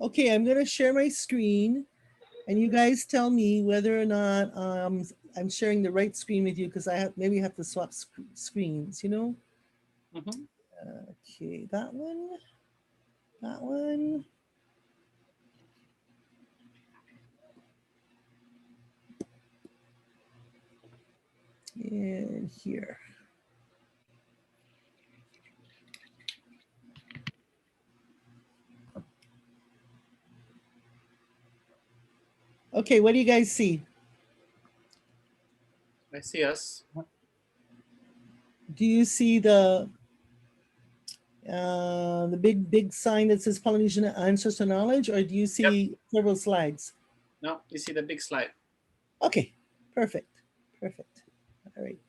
Okay, I'm going to share my screen, and you guys tell me whether or not I'm sharing the right screen with you, because I maybe have to swap screens, you know? Okay, that one. That one. And here. Okay, what do you guys see? I see us. Do you see the big sign that says Polynesian Ancestral Knowledge, or do you see several slides? No, you see the big slide. Okay, perfect, perfect. All right.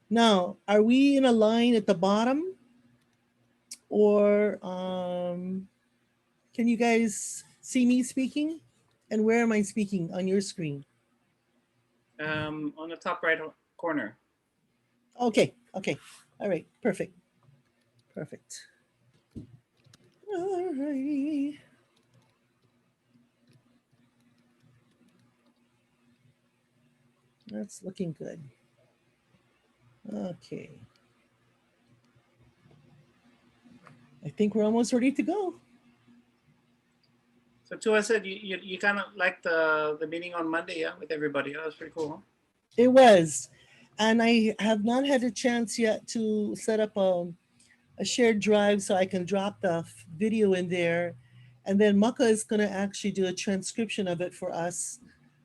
Now, are we in a line at the bottom, or can you guys see me speaking? And where am I speaking on your screen? On the top right corner. Okay, okay. All right, perfect. Perfect. All righty. That's looking good. Okay. I think we're almost ready to go. So Tua said you kind of liked the meeting on Monday, yeah, with everybody. That was pretty cool, huh? It was. And I have not had a chance yet to set up a shared drive so I can drop the video in there. And then Maka is going to actually do a transcription of it for us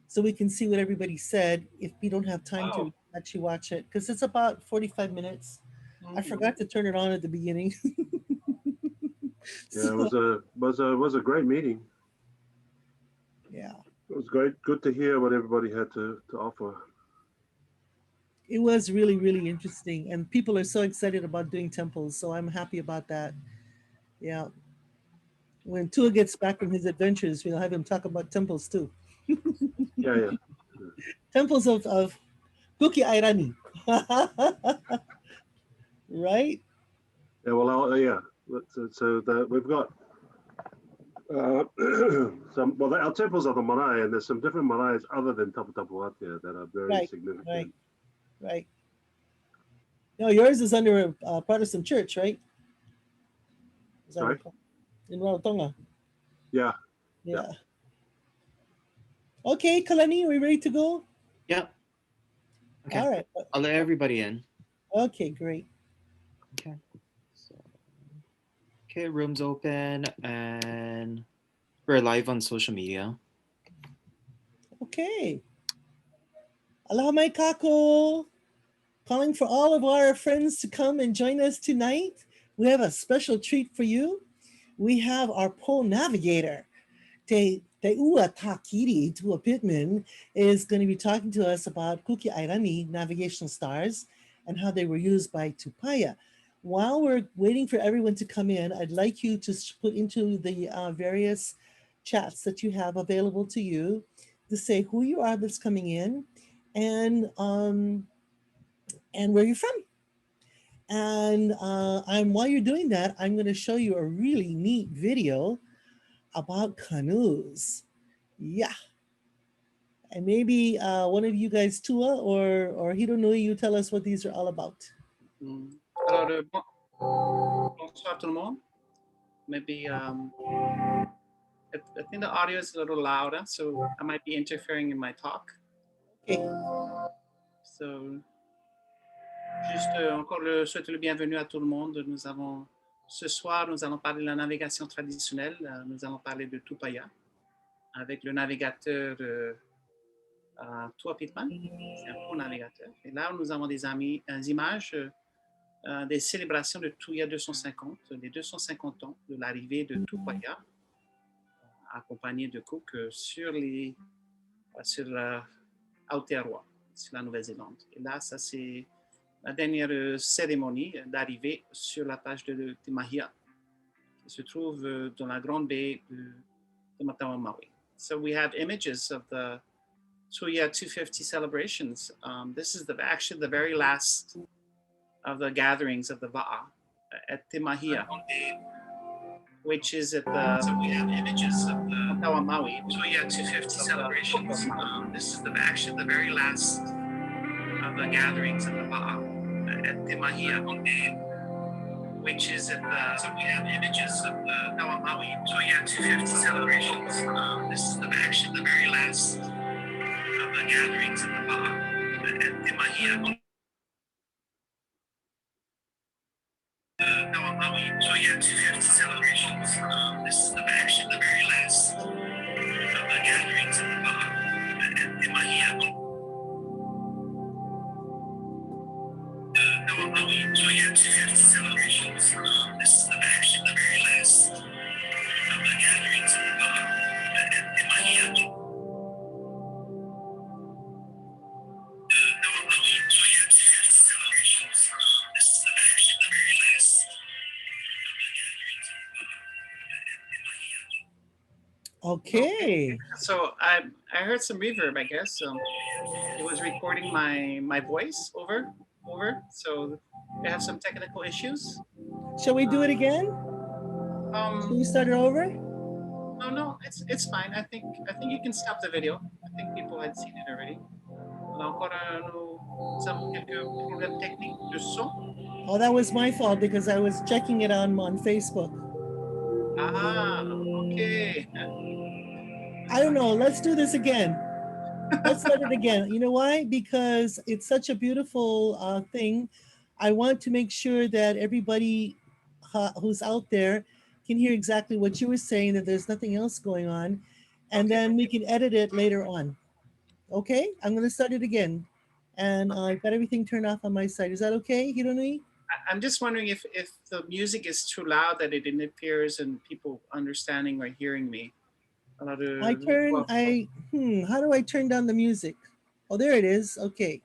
so we can see what everybody said if we don't have time to actually watch it. Because it's about 45 minutes. I forgot to turn it on at the beginning. Yeah, it was a great meeting. Yeah. It was great. Good to hear what everybody had to offer. It was really, really interesting. And people are so excited about doing temples. So I'm happy about that. Yeah. When Tua gets back from his adventures, we'll have him talk about temples too. Yeah. Temples of Kuki Airani. Right? Yeah, well, yeah. So we've got our temples are the marae, and there's some different maraes other than Tapu Tapu out there that are very significant. Right. No, yours is under a Protestant church, right? Sorry? In Rarotonga. Yeah. Okay, Kalani, are we ready to go? Yeah. Okay. All right. I'll let everybody in. Okay, great. Okay. Okay, room's open and we're live on social media. Okay. Aloha mai kako. Calling for all of our friends to come and join us tonight. We have a special treat for you. We have our pole navigator, Teuatakiri, Pittman, is going to be talking to us about Kuki Airani Navigational Stars and how they were used by Tupaia. While we're waiting for everyone to come in, I'd like you to put into the various chats that you have available to you to say who you are that's coming in and where you're from. And while you're doing that, I'm going to show you a really neat video about canoes. Yeah. And maybe one of you guys, Tua or Hironui, you tell us what these are all about. Alors, bonsoir tout le monde. Maybe I think the audio is a little louder, so I might be interfering in my talk. Okay. So, juste encore souhaiter le bienvenue à tout le monde. Ce soir, nous allons parler de la navigation traditionnelle. Nous allons parler de Tupaia avec le navigateur Pittman. C'est un faux navigateur. Et là, nous avons des images des célébrations de Tupaia 250, les 250 ans de l'arrivée de Tupaia, accompagné de Cook sur Aotearoa, sur la Nouvelle-Zélande. Et là, ça c'est la dernière cérémonie d'arrivée sur la plage de Malia, qui se trouve dans la grande baie de Maui. So we have images of the Tupaia 250 celebrations. This is actually the very last of the gatherings of the Va'a at Te Mahia, which is at the. So we have images of the Maui. Tupaia 250 celebrations. This is actually the very last of the gatherings of the Va'a at Te Mahia, which is at the. So we have images of the Maui. Tupaia 250 celebrations. This is actually the very last of the gatherings of the Va'a at Te Mahia. Maui, Tupaia 250 celebrations. This is actually the very last of the gatherings of the Va'a at Te Mahia. Maui, Tupaia 250 celebrations. This is actually the very last of the gatherings of the Va'a at Te Mahia. Maui, Tupaia 250 celebrations. This is actually the very last of the gatherings of the Va'a at Te Mahia. Okay. So I heard some reverb, I guess. It was recording my voice over. So we have some technical issues. Shall we do it again? Shall we start it over? No, it's fine. I think you can stop the video. I think people had seen it already. Encore nous avons quelques problèmes techniques de son. Oh, that was my fault because I was checking it on Facebook. Ah, okay. I don't know. Let's do this again. Let's start it again. You know why? Because it's such a beautiful thing. I want to make sure that everybody who's out there can hear exactly what you were saying, that there's nothing else going on. And then we can edit it later on. Okay? I'm going to start it again. And I've got everything turned off on my side. Is that okay, Hironui? I'm just wondering if the music is too loud that it interferes in people understanding or hearing me. How do I turn down the music? Oh, there it is. Okay.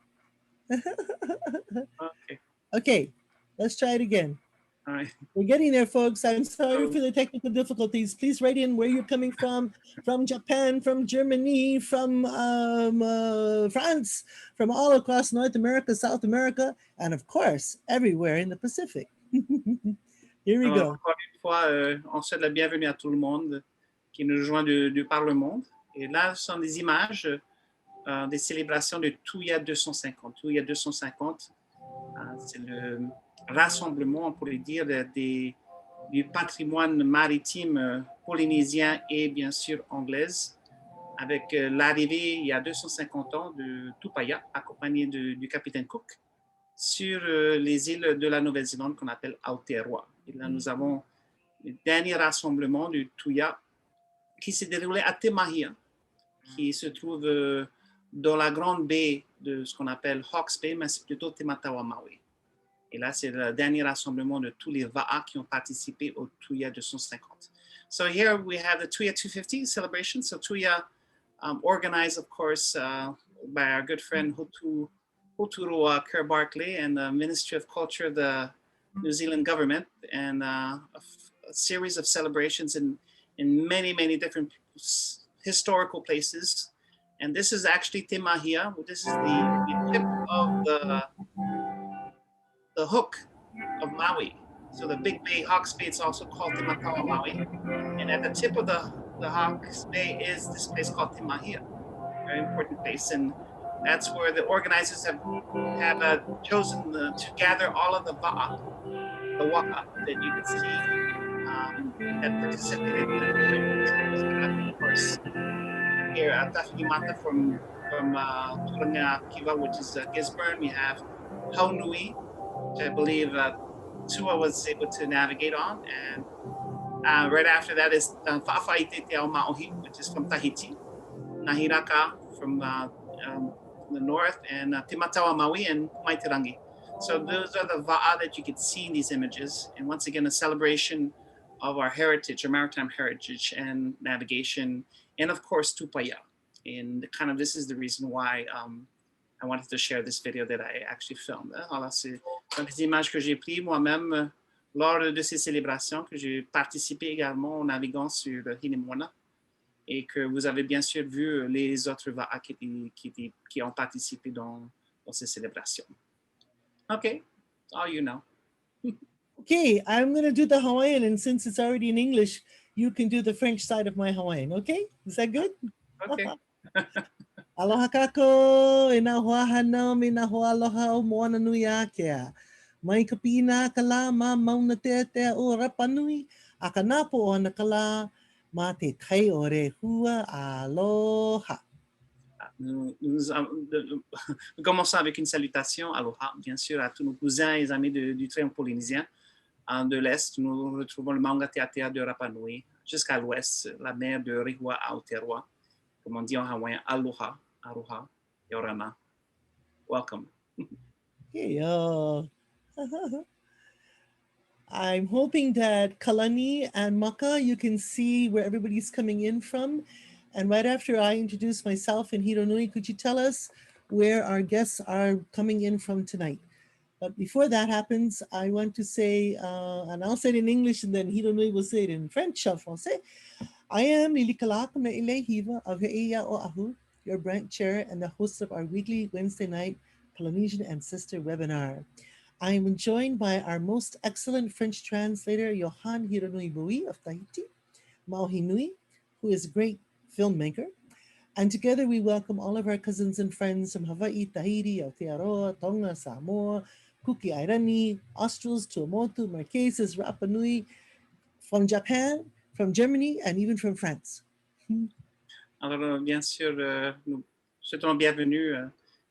Okay. Okay, let's try it again. All right. We're getting there, folks. I'm sorry for the technical difficulties. Please write in where you're coming from Japan, from Germany, from France, from all across North America, South America, and of course, everywhere in the Pacific. Here we go. Encore une fois, on souhaite la bienvenue à tout le monde qui nous rejoint de par le monde. Et là, ce sont des images des célébrations de Tupaia 250. Tupaia 250, c'est le rassemblement, on pourrait dire, du patrimoine maritime polynésien et bien sûr anglaise, avec l'arrivée il y a 250 ans de Tupaia, accompagné du capitaine Cook, sur les îles de la Nouvelle-Zélande qu'on appelle Aotearoa. Et là, nous avons le dernier rassemblement du Tupaia qui s'est déroulé à Te Mahia, qui se trouve dans la grande baie de ce qu'on appelle Hawke's Bay, mais c'est plutôt Te Matawa Maui. Et là, c'est le dernier rassemblement de tous les Va'a qui ont participé au Tupaia 250. So here we have the Tupaia 250 celebration. So Tupaia, organized, of course, by our good friend Huturoa Kerr Barclay and the Ministry of Culture of the New Zealand government, and a series of celebrations in many, many different historical places. And this is actually Te Mahia. This is the tip of the hook of Maui. So the Big Bay, Hawke's Bay, it's also called Te Matawa Maui. And at the tip of the Hawke's Bay is this place called Te Mahia, very important place. And that's where the organizers have chosen to gather all of the Va'a, the Waka that you can see that participated in the of course, here at Tafigimata from Turangakiva, which is Gisborne. We have Haunui, which I believe Tua was able to navigate on. And right after that is Fa'afaite Te Ao Maohi, which is from Tahiti, Nahiraka from the north, and Te Matawa Maui and Maitirangi. So those are the Va'a that you can see in these images. And once again, a celebration of our heritage, our maritime heritage and navigation, and of course, Tupaia. And kind of this is the reason why I wanted to share this video that I actually filmed. Alors, c'est des images que j'ai prises moi-même lors de ces célébrations, que j'ai participé également en naviguant sur le Hironui, et que vous avez bien sûr vu les autres Va'a qui ont participé dans ces célébrations. OK, all you know. Okay, I'm going to do the Hawaiian, and since it's already in English, you can do the French side of my Hawaiian, okay? Is that good? OK. Aloha kako, ina hoa hanam, ina hoa aloha o moana nui akea. Mai ka pina ka la ma mauna te o rapa nui, a ka napo o ana ka la ma te kai o re hua aloha. Nous commençons avec une salutation, aloha, bien sûr, à tous nos cousins et amis du triangle polynésien. De l'Est, nous retrouvons le Maunga Teatea de Rapa Nui, jusqu'à l'Ouest, la mer de Rehua à Aotearoa, comme on dit en hawaïen, aloha, aroha, yorana. Welcome. Hey, I'm hoping that Kalani and Maka, you can see where everybody's coming in from. And right after I introduce myself in Hironui, could you tell us where our guests are coming in from tonight? But before that happens, I want to say, and I'll say it in English and then Hironui will say it in French en français. I am Lilikalā Kameʻeleihiwa of He'eia Oahu, your branch chair and the host of our weekly Wednesday night Polynesian Ancestor webinar. I am joined by our most excellent French translator, Johan Hironui Bouit of Tahiti, Mauhinui, who is a great filmmaker. And together we welcome all of our cousins and friends from Hawaii, Tahiti, Aotearoa, Tonga, Samoa, Kuki Airani, Australs, Tuamotu, Marquesas, Rapa Nui, from Japan, from Germany, and even from France. Alors, bien sûr, nous souhaitons la bienvenue.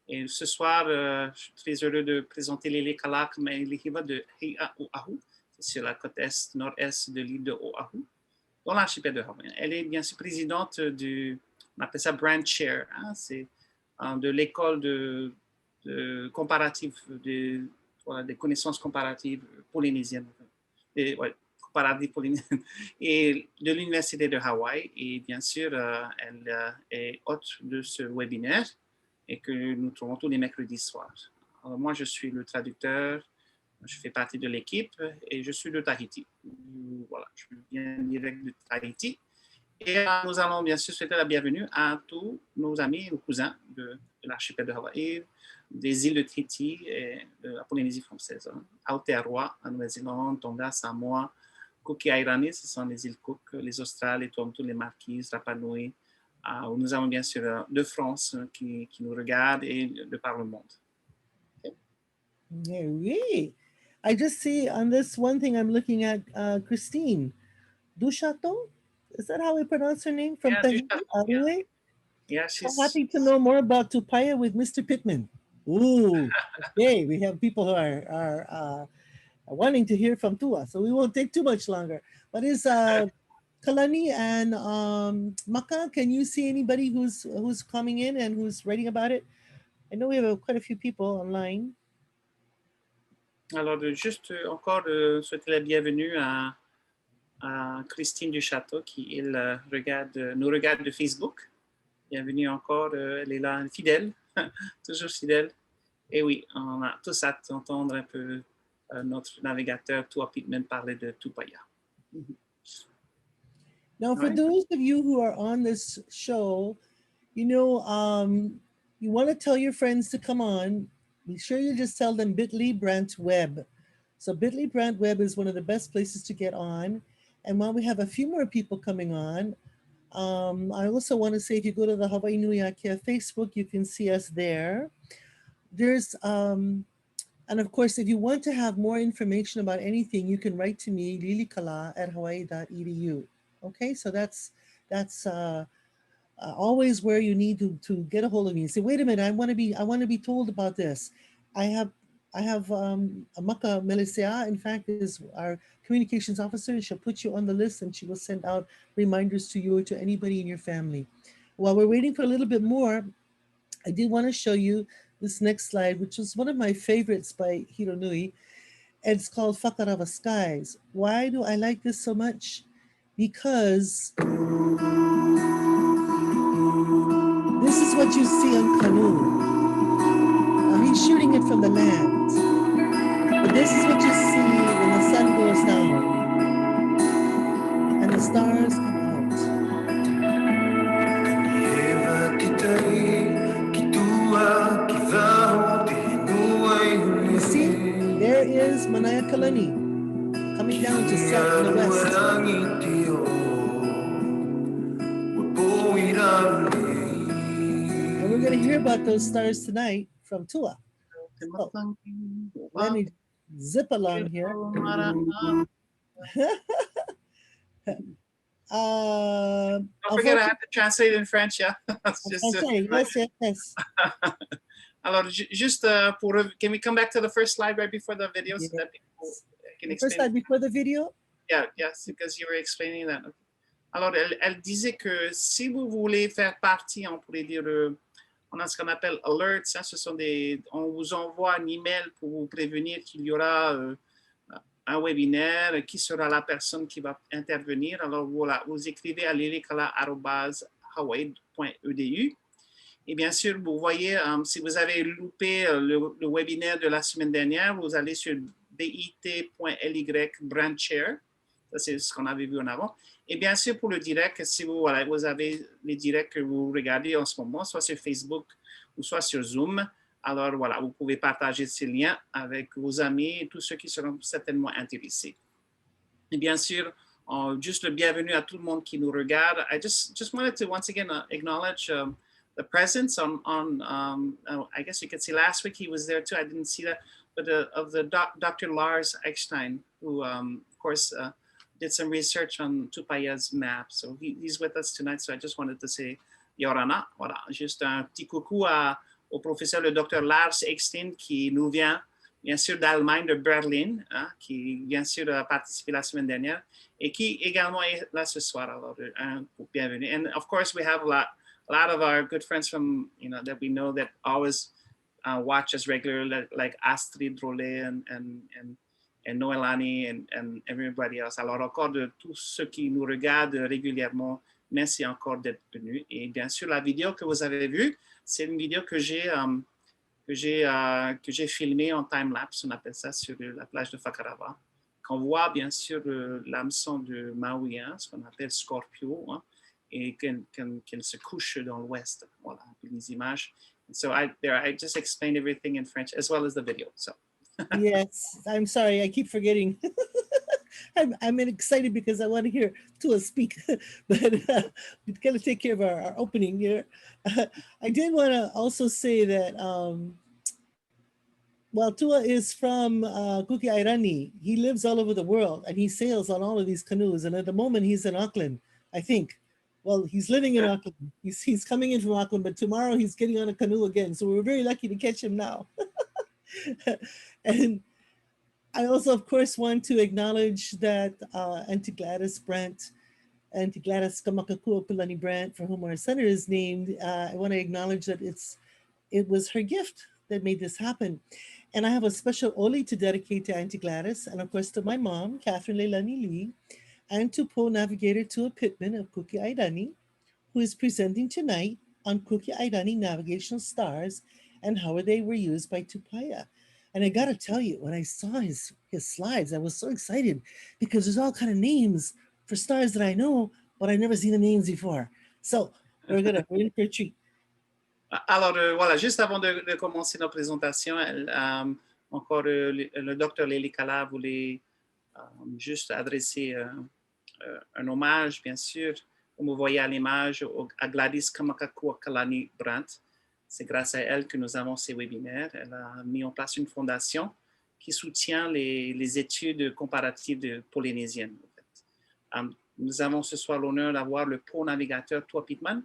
Et ce soir, je suis très heureux de présenter Lilikalā Kameʻeleihiwa de He'eia Oahu, sur la côte est, nord-est de l'île de Oahu, dans l'archipel de Hawaï. Elle est bien sûr présidente on appelle ça branch chair, hein, c'est de l'école de comparative, des connaissances comparatives polynésiennes, comparatives polynésiennes, et de l'université de Hawaï. Et bien sûr, elle est hôte de ce webinaire et que nous trouvons tous les mercredis soirs. Alors, moi, je suis le traducteur, je fais partie de l'équipe et je suis de Tahiti. Voilà, je viens direct de Tahiti. Et nous allons bien sûr souhaiter la bienvenue à tous nos amis et nos cousins de l'archipel de Hawaï, des îles de Tahiti et de la Polynésie française. Aotearoa, en Nouvelle-Zélande, Tonga, Samoa, Kuki Airani, ce sont les îles Cook, les Australes, les Tuamotu, les Marquises, Rapa Nui. Nous avons bien sûr de France qui nous regardent et de par le monde. Okay. Yeah, really? I just see on this one thing I'm looking at Christine Duchateau. Is that how we pronounce her name? From Tahiti, Aruhe? Yeah, she's happy to know more about Tupaia with Mr. Pittman. Ooh, okay. We have people who are wanting to hear from Tua, so we won't take too much longer. But is Kalani and Maka, can you see anybody who's coming in and who's writing about it? I know we have quite a few people online. Alors, juste encore souhaiter la bienvenue à Christine Duchateau qui nous regarde de Facebook. Bienvenue encore, elle est là, fidèle, toujours fidèle. Et oui, on a tous hâte d'entendre un peu notre navigateur Pittman parler de Tupaia. Now, for those of you who are on this show, you know, you want to tell your friends to come on. Be sure you just tell them Bit.ly Brant Web. So Bit.ly Brant Web is one of the best places to get on. And while we have a few more people coming on, I also want to say if you go to the Hawaii Nui Akea Facebook, you can see us there. There's, and of course, if you want to have more information about anything, you can write to me, lilikala@hawaii.edu. Okay, so that's always where you need to get a hold of me. Say, wait a minute, I want to be told about this. I have Maka Meleisea, in fact, is our communications officer. She'll put you on the list and she will send out reminders to you or to anybody in your family. While we're waiting for a little bit more, I did want to show you this next slide, which was one of my favorites by Hironui. It's called Whakarava Skies. Why do I like this so much? Because this is what you see on Kanu. Now he's shooting it from the land. But this is what you see when the sun goes down and the stars come out. You see, there is Manaya Kalani. to set in the west. And we're going to hear about those stars tonight from Tua. So, let me zip along here. Don't forget, I have to translate in French, yeah. Okay, yes. Alors, juste pour, can we come back to the first slide right before the video so that people can explain? First slide before the video? Yeah, yes, because you were explaining that. Alors, elle disait que si vous voulez faire partie, on pourrait dire, on a ce qu'on appelle alerts, hein, ce sont on vous envoie un email pour vous prévenir qu'il y aura un webinaire, qui sera la personne qui va intervenir. Alors, voilà, vous écrivez à lilikalā@hawaii.edu. Et bien sûr, vous voyez, si vous avez loupé le webinaire de la semaine dernière, vous allez sur bit.ly brand share. Ça, c'est ce qu'on avait vu en avant. Et bien sûr, pour le direct, si vous avez les directs que vous regardez en ce moment, soit sur Facebook ou soit sur Zoom, alors voilà, vous pouvez partager ces liens avec vos amis et tous ceux qui seront certainement intéressés. Et bien sûr, juste le bienvenue à tout le monde qui nous regarde. I just wanted to once again acknowledge the presence on I guess you could see last week he was there too. I didn't see that, but of the Dr. Lars Eckstein, who of course did some research on Tupaia's map. So he's with us tonight. So I just wanted to say Yorana. Voilà, juste un petit coucou au professeur le Dr. Lars Eckstein qui nous vient bien sûr d'Allemagne, de Berlin, hein, qui bien sûr a participé la semaine dernière et qui également est là ce soir. Alors, bienvenue. And of course, we have a lot of our good friends from, that we know that always watch us regularly, like Astrid Drolet and Noelani and everybody else. Alors, encore de tous ceux qui nous regardent régulièrement, merci encore d'être venus. Et bien sûr, la vidéo que vous avez vue, c'est une vidéo que j'ai filmée en time-lapse, on appelle ça, sur la plage de Fakarava. Qu'on voit bien sûr l'hameçon de Maui, hein, ce qu'on appelle Scorpio, hein, et qu'elle se couche dans l'ouest. Voilà, les images. So I just explained everything in French as well as the video. So. Yes, I'm sorry, I keep forgetting. I'm excited because I want to hear Tua speak, but we've got to take care of our opening here. I did want to also say that while Tua is from Kuki Airani, he lives all over the world and he sails on all of these canoes. And at the moment he's in Auckland, I think. Well, he's living in Auckland. He's coming in from Auckland, but tomorrow he's getting on a canoe again. So we're very lucky to catch him now. And I also, of course, want to acknowledge that Auntie Gladys Brandt, Auntie Gladys Kamakakua Pilani Brandt, for whom our center is named. I want to acknowledge that it was her gift that made this happen. And I have a special oli to dedicate to Auntie Gladys, and of course to my mom, Catherine Leilani Lee, and to Navigator Tua Pittman of Kuki Airani, who is presenting tonight on Kuki Airani Navigational Stars and how they were used by Tupaia. And I got to tell you, when I saw his slides, I was so excited because there's all kind of names for stars that I know, but I've never seen the names before. So we're in for a treat. Alors, voilà, juste avant de commencer notre présentation, encore le docteur Lilikalā voulait juste adresser un hommage, bien sûr, comme vous voyez à l'image, à Gladys Kamakakua Kalani Brandt. C'est grâce à elle que nous avons ces webinaires. Elle a mis en place une fondation qui soutient les études comparatives polynésiennes. En fait. Nous avons ce soir l'honneur d'avoir le pro-navigateur Pittman,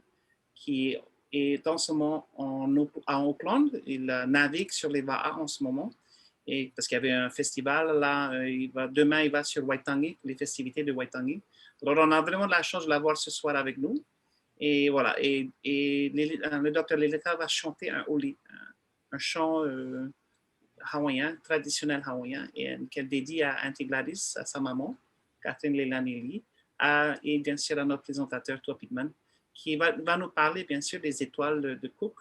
qui est en ce moment à Auckland. Il navigue sur les Va'a en ce moment. Et parce qu'il y avait un festival, là, demain, il va sur Waitangi, pour les festivités de Waitangi. Alors, on a vraiment de la chance de l'avoir ce soir avec nous. Et voilà, et le docteur Lilikalā va chanter un oli, un chant hawaïen, traditionnel hawaïen, et qu'elle dédie à Auntie Gladys, à sa maman, Catherine Leilani Lee, et bien sûr à notre présentateur, Tua Pittman, qui va nous parler bien sûr des étoiles de Cook,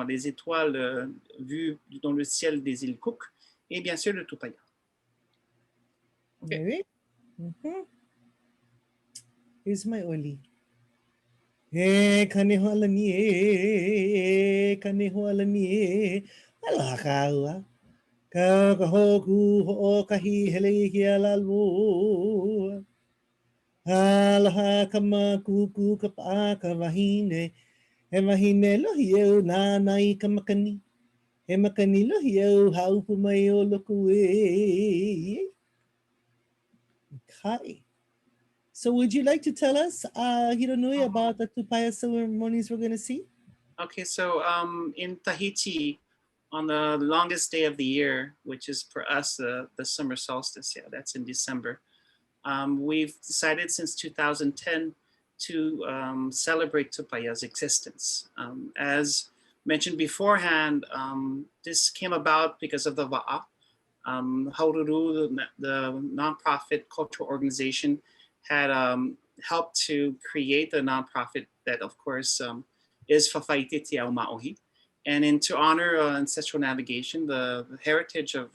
des étoiles vues dans le ciel des îles Cook, et bien sûr de Tupaia. Okay. Oui. Mm-hmm. Here's my oli. Kanehoalani, Kanehoalani, Alakaua. Ka kahoku ho'okahi Meleisea lalu. Alaha kama kuku kapa ka wahine. E wahine lohi au nā nai ka makani. E makani lohi au haupu mai o loko e. Kai. So would you like to tell us, Hironui, about the Tupaia ceremonies we're going to see? Okay, so in Tahiti, on the longest day of the year, which is for us the summer solstice, yeah, that's in December, we've decided since 2010 to celebrate Tupaia's existence. As mentioned beforehand, this came about because of the Wa'a. Haururu, the nonprofit cultural organization, had helped to create a nonprofit that, of course, is Fafaite Te Ao Maohi. And to honor ancestral navigation, the heritage of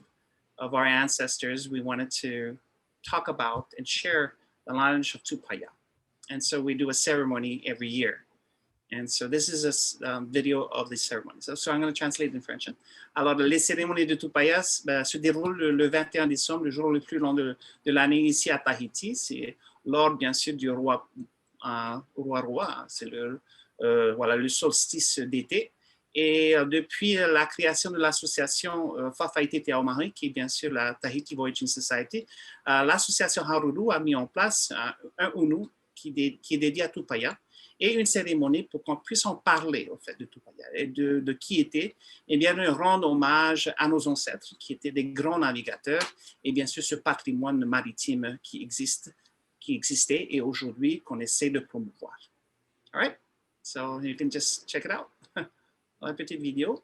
our ancestors, we wanted to talk about and share the knowledge of Tupaia. And so we do a ceremony every year. And so this is a video of the ceremony. So I'm going to translate in French. Alors, les cérémonies de Tupaia se déroulent le 21 décembre, le jour le plus long de l'année ici à Tahiti. C'est lors, bien sûr, du roi. C'est voilà, le solstice d'été. Et depuis la création de l'association Fafaite Te Ao Mahi, qui est bien sûr la Tahiti Voyaging Society, l'association Haururu a mis en place un unu qui est dédié à Tupaia, et une cérémonie pour qu'on puisse en parler, au fait, de Tupaia, et de qui était, et bien de rendre hommage à nos ancêtres, qui étaient des grands navigateurs, et bien sûr ce patrimoine maritime qui existait, et aujourd'hui qu'on essaie de promouvoir. All right, so you can just check it out. Une petite vidéo.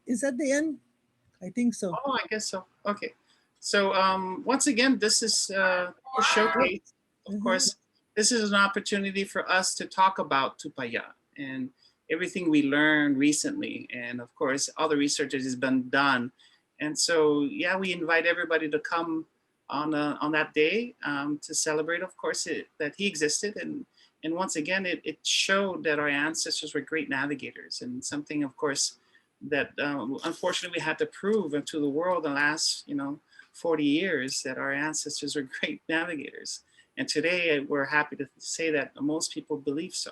Is that the end? I think so. Oh, I guess so. Okay. So once again, this is a showcase. Of course, this is an opportunity for us to talk about Tupaia and everything we learned recently. And of course, all the research that has been done. And so, yeah, we invite everybody to come on that day to celebrate, of course, that he existed and once again, it showed that our ancestors were great navigators, and something, of course, that unfortunately we had to prove to the world in the last 40 years, that our ancestors were great navigators. And today we're happy to say that most people believe so.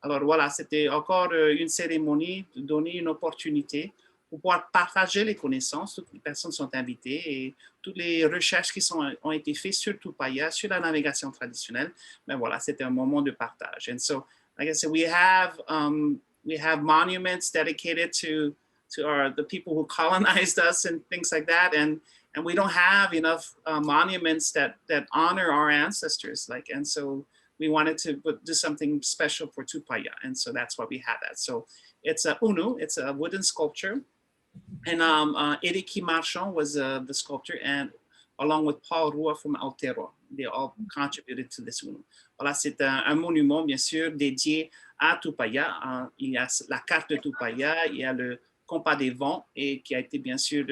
Alors voilà, c'était encore une cérémonie, de donner une opportunité pour pouvoir partager les connaissances. Toutes les personnes sont invitées et toutes les recherches qui ont été faites sur Tupaia, sur la navigation traditionnelle, ben voilà, c'était un moment de partage. And so, like I said, we have monuments dedicated to the people who colonized us and things like that, and we don't have enough monuments that honor our ancestors, and so we wanted to do something special for Tupaia, and so that's why we had that. So it's a unu, it's a wooden sculpture, and Eriki Marchand was the sculptor, and along with Paul Roy from Aotearoa, they all contributed to this unu. Voilà, c'est un monument bien sûr dédié à Tupaia. Il y a la carte de Tupaia, il y a le compas des vents, et qui a été bien sûr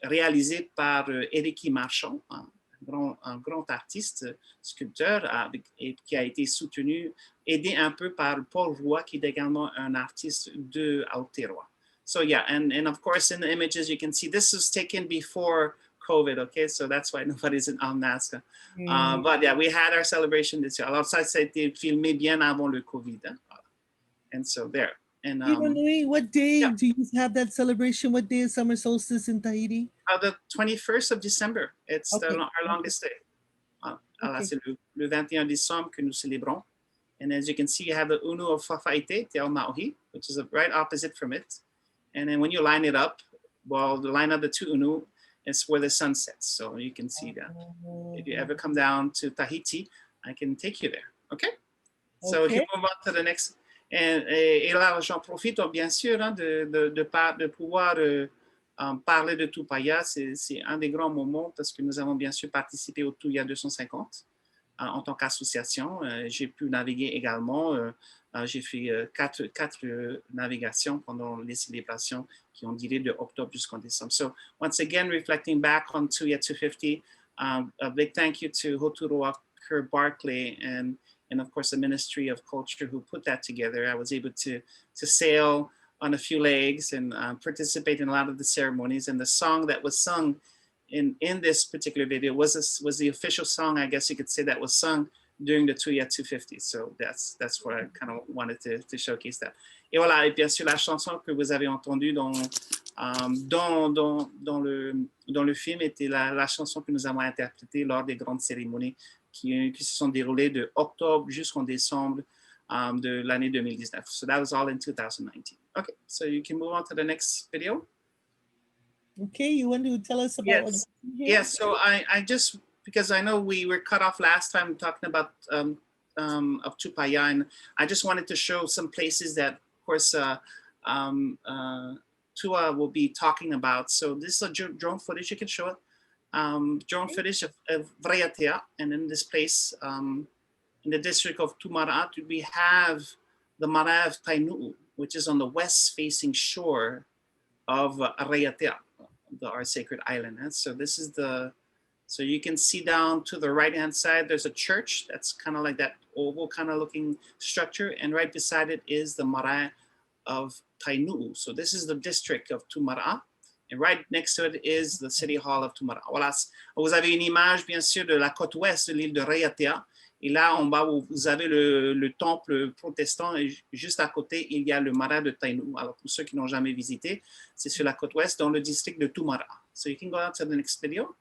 réalisé par Eriki Marchand, un grand artiste, sculpteur, et qui a été soutenu, aidé un peu par Paul Roy, qui est également un artiste de Aotearoa. So yeah, and of course in the images you can see this was taken before COVID, okay? So that's why nobody's en masque. But yeah, we had our celebration this year. Alors ça a été filmé bien avant le COVID. Hein? And so there. And Hironui, what day do you have that celebration? What day is summer solstice in Tahiti? The 21st of December. It's our longest day. C'est le 21 décembre que nous célébrons. And as you can see, you have the unu of Whawhaite, Te Ao Maohi, which is right opposite from it. And then when you line it up, well, the line of the two unu is where the sun sets. So you can see that. If you ever come down to Tahiti, I can take you there. Okay? So if you move on to the next. Et là, j'en profite bien sûr de pouvoir parler de Tupaia. C'est un des grands moments parce que nous avons bien sûr participé au Tupaia 250 en tant qu'association. J'ai pu naviguer également. J'ai fait quatre navigations pendant les célébrations qui ont duré de octobre jusqu'en décembre. So once again, reflecting back on Tupaia 250, a big thank you to Hoturoa Kerr Barclay and of course the Ministry of Culture who put that together. I was able to sail on a few legs and participate in a lot of the ceremonies. And the song that was sung in this particular video was the official song, I guess you could say, that was sung during the Tupaia 250. So that's what I kind of wanted to showcase that. Et voilà, et bien sûr la chanson que vous avez entendue dans le film était la chanson que nous avons interprétée lors des grandes cérémonies qui se sont déroulées de octobre jusqu'en décembre de l'année 2019. So that was all in 2019. Okay, so you can move on to the next video. Okay, you want to tell us about Yes, so I just, because I know we were cut off last time talking about of Tupaia, and I just wanted to show some places that, of course, Tua will be talking about. So this is a drone footage, you can show it. Drone footage of Raiatea, and in this place, in the district of Tumara'a, we have the Marae of Tainuu, which is on the west-facing shore of Raiatea, our sacred island. And so this is so you can see down to the right-hand side, there's a church that's kind of like that oval kind of looking structure, and right beside it is the Marae of Tainuu. So this is the district of Tumara'a. And right next to it is the City Hall of Tumara'a. Voilà, vous avez une image, bien sûr, de la côte ouest de l'île de Raiatea. Et là, en bas, vous avez le temple protestant. Et juste à côté, il y a le Marae de Tainuu. Alors, pour ceux qui n'ont jamais visité, c'est sur la côte ouest, dans le district de Tumara'a. So you can go on to the next video.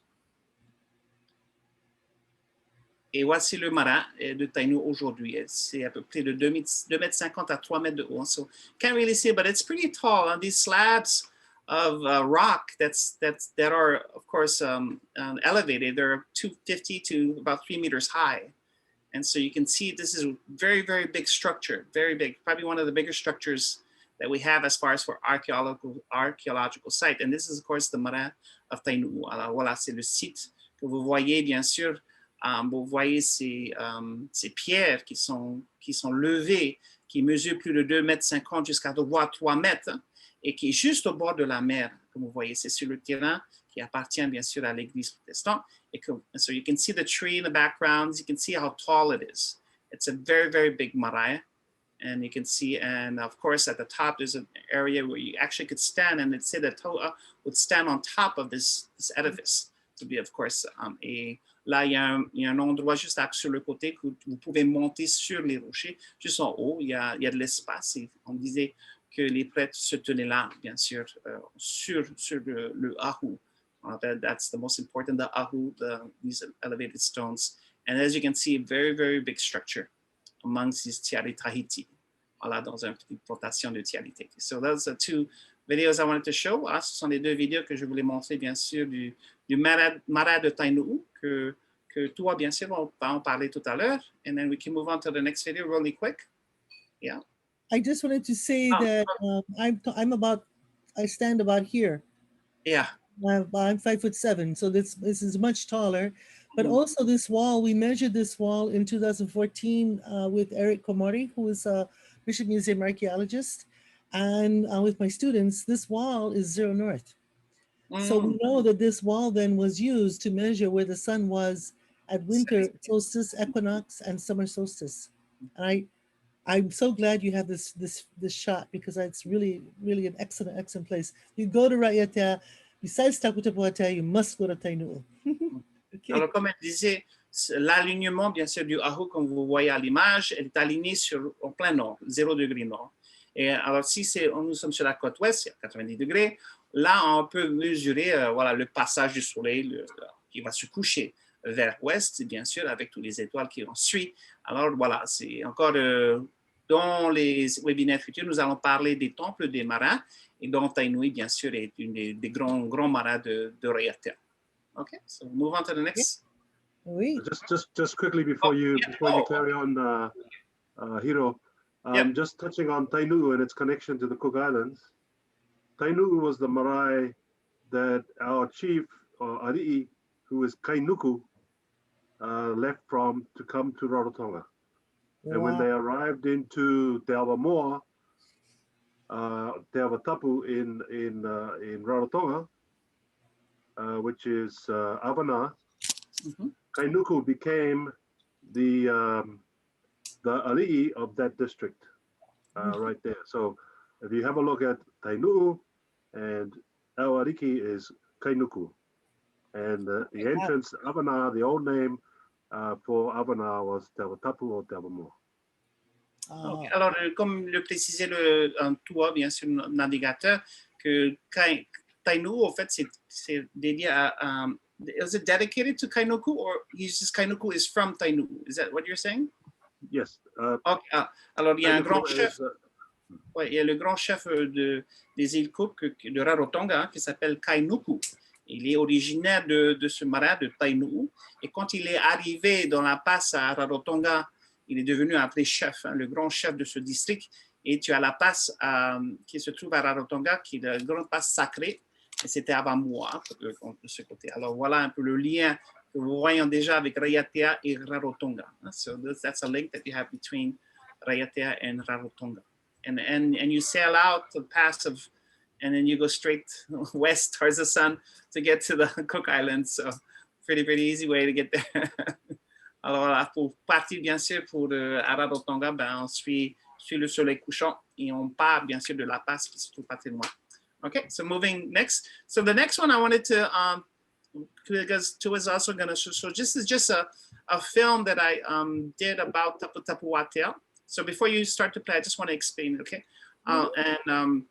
Et voici le Marae de Tainuu aujourd'hui. C'est à peu près de 2,50 m à 3 mètres de haut. So can't really see it, but it's pretty tall. And these slabs of rock that are, of course, elevated. They're 250 to about 3 meters high. And so you can see this is a very, very big structure, very big, probably one of the bigger structures that we have as far as for archaeological site. And this is, of course, the Marae of Tainuu. Alors voilà, c'est le site que vous voyez, bien sûr. Vous voyez ces pierres qui sont levées, qui mesurent plus de 2,50 m jusqu'à 3 mètres, et qui est juste au bord de la mer, comme vous voyez. C'est sur le terrain qui appartient, bien sûr, à l'église protestante. So you can see the tree in the background. You can see how tall it is. It's a very, very big marae. And you can see, and of course, at the top, there's an area where you actually could stand, and it'd say that Toa would stand on top of this edifice to be, of course, là, il y a un endroit juste sur le côté que vous pouvez monter sur les rochers. Juste en haut, il y a de l'espace. Et on disait que les prêtres se tenaient là, bien sûr, sur le ahu. That's the most important, the ahu, these elevated stones. And as you can see, a very, very big structure amongst these tiari Tahiti. Voilà, dans une petite plantation de tiari Tahiti. So those are two videos I wanted to show. Ce sont les deux vidéos que je voulais montrer, bien sûr, du Mara de Tainuu, que toi, bien sûr, on va en parler tout à l'heure. And then we can move on to the next video really quick. Yeah. I just wanted to say that I stand about here. Yeah. I'm 5'7", so this is much taller. But also this wall, we measured this wall in 2014 with Eric Komori, who is a Bishop Museum archaeologist. And with my students, this wall is 0 north. So we know that this wall then was used to measure where the sun was at winter solstice, equinox, and summer solstice. And I'm so glad you have this shot, because it's really, really an excellent place. You go to Raiatea, besides Teuatakiri, you must go to Tainuu. Okay. Alors, comme elle disait, l'alignement, bien sûr, du ahu, comme vous voyez à l'image, elle est alignée en plein nord, 0 degré nord. Et alors, si nous sommes sur la côte ouest, il y a 90 degrés, là, on peut mesurer voilà, le passage du soleil qui va se coucher vers l'ouest, bien sûr, avec toutes les étoiles qui en suivent. Alors, voilà, c'est encore dans les webinaires futurs, nous allons parler des temples des marins, et dont Tainui, bien sûr, est une des grands marins de Raiatea. Okay, so move on to the next. Oui. Just quickly before you carry on, Hiro, just touching on Tainuu and its connection to the Cook Islands. Tainuu was the marae that our chief, Ari'i, who is Kainuku, left from to come to Rarotonga. Wow. And when they arrived into Te Awamoa, Te Awatapu in Rarotonga, which is Avana, Kainuku became the ali'i of that district right there. So if you have a look at Tainuu, and Awariki is Kainuku. And the entrance, Avana, the old name for Avana was Te Awatapu or Te Awamoa. Okay. Alors, comme le précisait toi, bien sûr, navigateur, que Tainuu, en fait, c'est dédié à... is it dedicated to Kainuku, or Kainuku is from Tainuu? Is that what you're saying? Yes. Okay. Alors, il y a un grand chef... Ouais, il y a le grand chef des îles Cook de Rarotonga qui s'appelle Kainuku. Il est originaire de ce marais de Tainuu. Et quand il est arrivé dans la passe à Rarotonga, il est devenu un vrai chef, le grand chef de ce district. Et tu as la passe qui se trouve à Rarotonga, qui est la grande passe sacrée. Et c'était avant moi, de ce côté. Alors voilà un peu le lien que vous voyez déjà avec Raiatea et Rarotonga. So that's a link that you have between Raiatea and Rarotonga. And you sail out the pass of, and then you go straight west towards the sun to get to the Cook Islands. So pretty easy way to get there. Alors voilà, pour partir bien sûr à Rarotonga, on suit le soleil couchant et on part bien sûr de la passe qui se trouve pas très loin. Okay, so moving next. So the next one I wanted to, because Tua is also going to show, so this is just a film that I did about Tapu Watea. So before you start to play, I just want to explain it, okay? And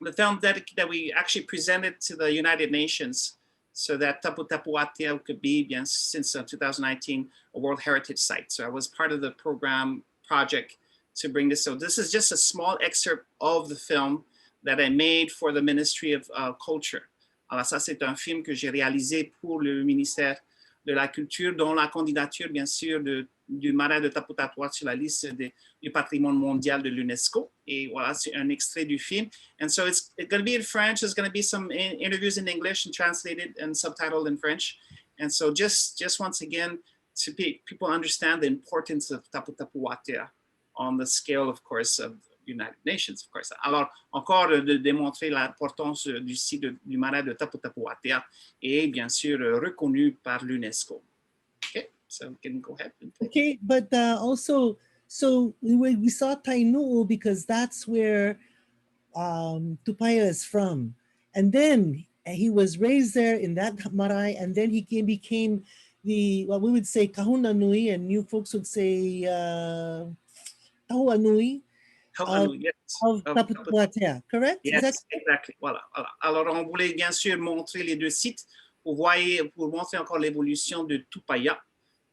the film that we actually presented to the United Nations so that Tapu Watea could be, since 2019, a World Heritage Site. So I was part of the project to bring this. So this is just a small excerpt of the film that I made for the Ministry of Culture. Alors ça, c'est un film que j'ai réalisé pour le ministère de la Culture, dont la candidature, bien sûr, du marais de Tapu Tatua sur la liste du patrimoine mondial de l'UNESCO. Et voilà, c'est un extrait du film. And so it's going to be in French. There's going to be some interviews in English and translated and subtitled in French. And so just once again, to people understand the importance of Tapu Watea on the scale, of course, of United Nations, of course. Alors, encore de démontrer l'importance du site du marais de Tapu Watea et bien sûr reconnu par l'UNESCO. Okay, So we can go ahead and play. Okay, but also, so we saw Tainu'u because that's where Tupaia is from. And then he was raised there in that marae, and then he became the, what we would say, kahuna nui, and new folks would say tahua nui Yes. of Taputapuatea, correct? Yes, exactly. Voilà, voilà. Alors, on voulait bien sûr montrer les deux sites pour montrer encore l'évolution de Tupaia,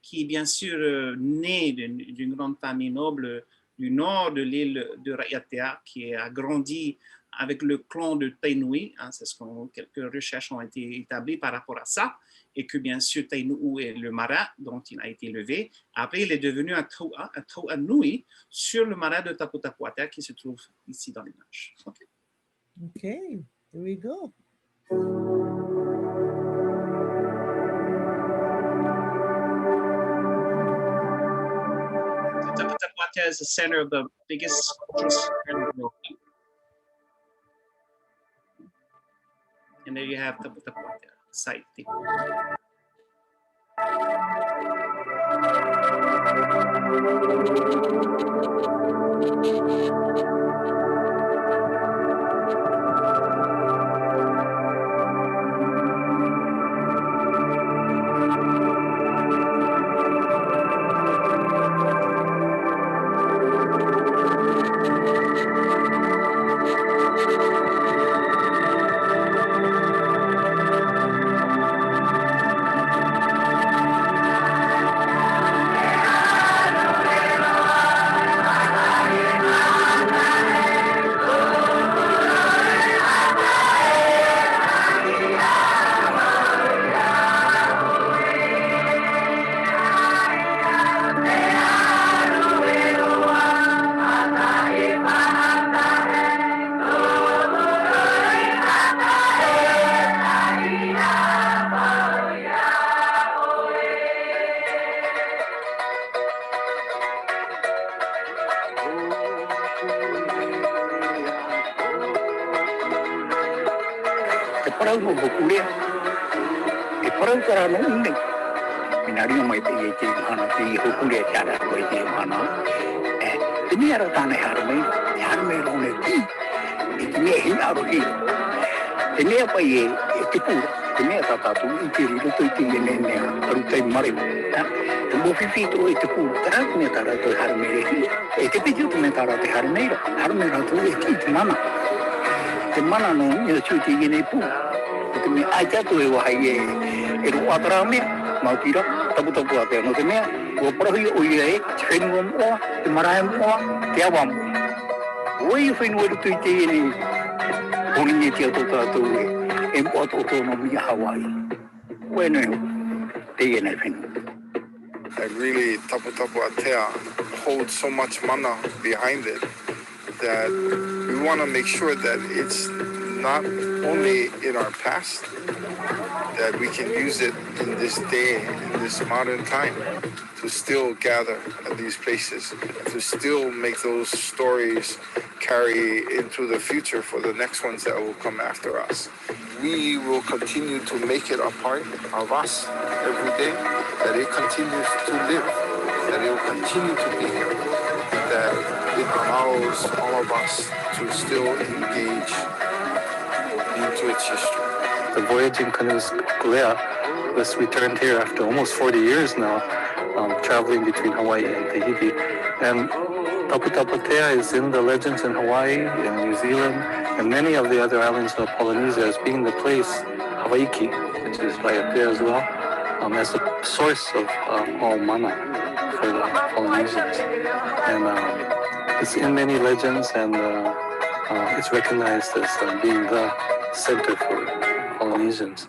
qui est bien sûr né d'une grande famille noble du nord de l'île de Raiatea, qui a grandi avec le clan de Tainui. Hein, c'est ce qu'on, quelques recherches ont été établies par rapport à ça, et que bien sûr Tainu'u est le marat dont il a été élevé. Après, il est devenu un Taua Nui sur le marat de Taputapuatea qui se trouve ici dans l'image. Okay, here we go. Taputapuatea is the center of the biggest cultural center in the world. And there you have Taputapuatea site. parau mo bukulia e parau kara no ine minari mai te e te hana te hukulia tara ko e te hana e ni ara tane harme rone ti e ni hin aro hi e ni apa e te pu e ni ata tu i te ri to i te ne ne aru te mare ta te mo fifi to e te pu tara ni tara to harme e te pitu me tara te harme ra to e ti mama te mana no ni chu ti ni pu te me aja to e wa ye e ro atra me ma tira tabu ate no te me o pro hi o ye chen ngom o te marae mo te awam o i foi no tu te ni oni ni te to to e mo to no mi Hawaii bueno te ni fin. Really, Taputapuatea holds so much mana behind it that we want to make sure that it's not only in our past, that we can use it in this day, in this modern time, to still gather at these places, to still make those stories carry into the future for the next ones that will come after us. We will continue to make it a part of us every day, that it continues to live, that it will continue to be here, that it allows all of us to still engage into its history. The voyaging canoes Kule'a was returned here after almost 40 years now, traveling between Hawaii and Tahiti. And Taputapuatea is in the legends in Hawaii, in New Zealand, and many of the other islands of Polynesia as being the place, Hawaiki, which is Raiatea as well, as the source of all mana for the Polynesians. And it's in many legends, and it's recognized as being the center for Polynesians.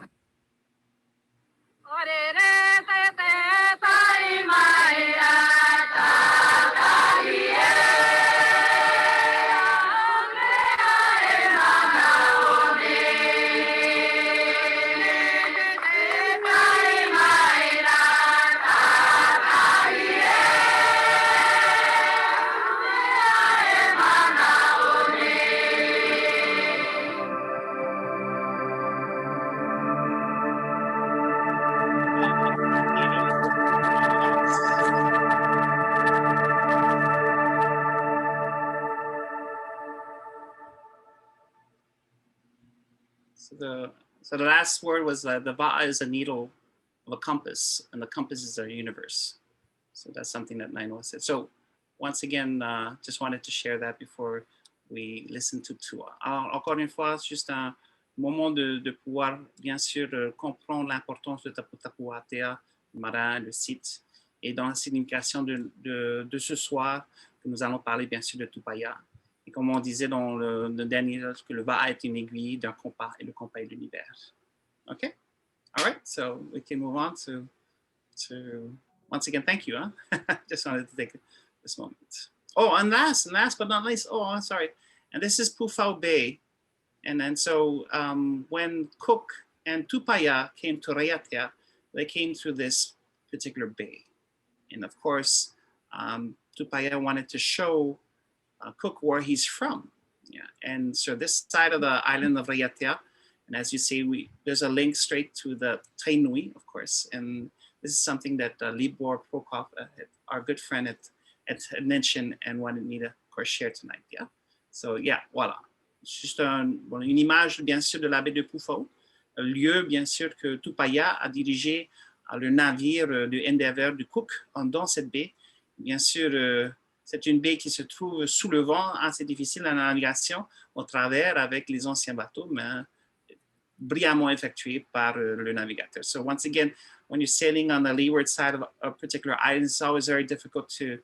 So the last word was the va'a is a needle of a compass, and the compass is our universe. So that's something that Nainoa said. So once again, just wanted to share that before we listen to Tua. Alors, encore une fois, juste un moment de pouvoir, bien sûr, comprendre l'importance de Taputapuatea, Mara, le site, et dans la signification de ce soir, que nous allons parler, bien sûr, de Tupaia. Et comme on disait dans le dernier, que le va'a est une aiguille d'un compas, et le compas est l'univers. Okay? All right, so we can move on to once again, thank you. Just wanted to take this moment. Oh, and last but not least, oh, I'm sorry. And this is Pufao Bay. And then so when Cook and Tupaia came to Raiatea, they came through this particular bay. And of course, Tupaia wanted to show Cook where he's from. Yeah. And so this side of the island of Raiatea, and as you see, there's a link straight to the Tainui, of course. And this is something that Libor Prokop, our good friend, had mentioned and wanted me to, of course, share tonight. Yeah. So, yeah, voilà. Juste une image, bien sûr, de la baie de Pufao, un lieu, bien sûr, que Tupaia a dirigé le navire de Endeavour du Cook dans cette baie. Bien sûr, c'est une baie qui se trouve sous le vent, assez difficile à la navigation au travers avec les anciens bateaux, mais brillamment effectué par le navigateur. So once again, when you're sailing on the leeward side of a particular island, it's always very difficult to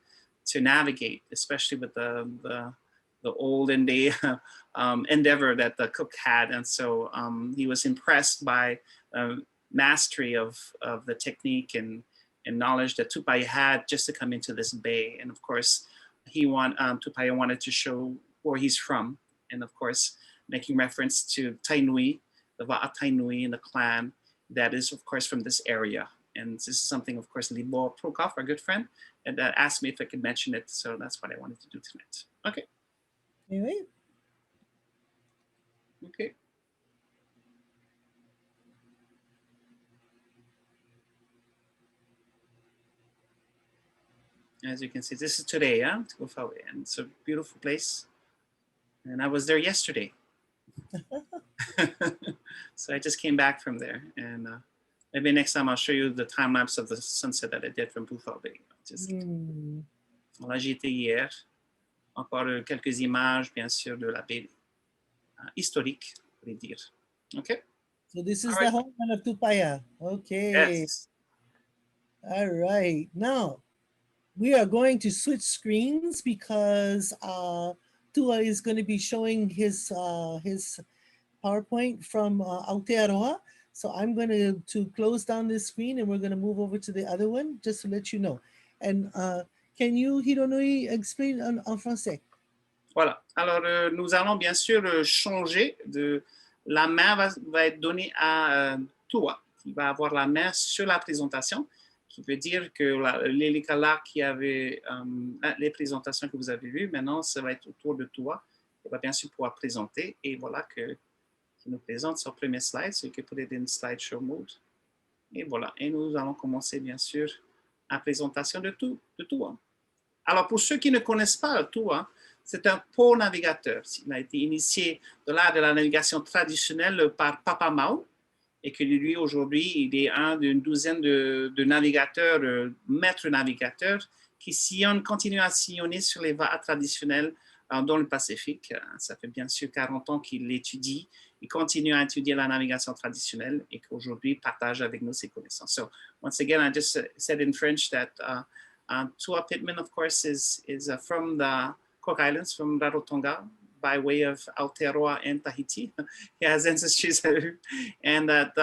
navigate, especially with the olden day endeavor that the Cook had. And so he was impressed by mastery of the technique and knowledge that Tupaia had just to come into this bay. And of course, Tupaia wanted to show where he's from. And of course, making reference to Tainui, the Va'a Tainui and the clan that is, of course, from this area. And this is something, of course, Libor Prokop, our good friend, and asked me if I could mention it. So that's what I wanted to do tonight. Okay. Anyway. Okay. As you can see, this is today, and it's a beautiful place. And I was there yesterday. So I just came back from there, and maybe next time I'll show you the time lapse of the sunset that I did from Pufao Bay. Là, j'y étais hier. Encore quelques images, bien sûr, de la baie historique, on pourrait dire. Okay. So this is the homeland of Tupaia. Okay. Yes. All right. Now we are going to switch screens because Tua is going to be showing his PowerPoint from Aotearoa. So I'm going to close down this screen and we're going to move over to the other one just to let you know. And can you, Hironui, explain en français? Voilà. Alors, nous allons bien sûr changer la main va être donnée à Tua, qui va avoir la main sur la présentation, qui veut dire que Lilikalā qui avait les présentations que vous avez vues, maintenant, ça va être autour de Tua. Il va bien sûr pouvoir présenter. Et voilà qu'il nous présente son premier slide, so you can put it in slideshow mode. Et voilà. Et nous allons commencer, bien sûr, la présentation de Tua. Alors, pour ceux qui ne connaissent pas Tua, c'est un pôle navigateur. Il a été initié de l'art de la navigation traditionnelle par Papa Mau et que lui, aujourd'hui, il est un d'une douzaine de navigateurs, maîtres navigateurs qui continuent à sillonner sur les vagues traditionnelles dans le Pacifique. Ça fait bien sûr 40 ans qu'il l'étudie. Il continue à étudier la navigation traditionnelle et qu'aujourd'hui partage avec nous ses connaissances. So, once again, I just said in French that Tua Pittman, of course, is from the Cook Islands, from Rarotonga, by way of Aotearoa and Tahiti. He has ancestries there. And that,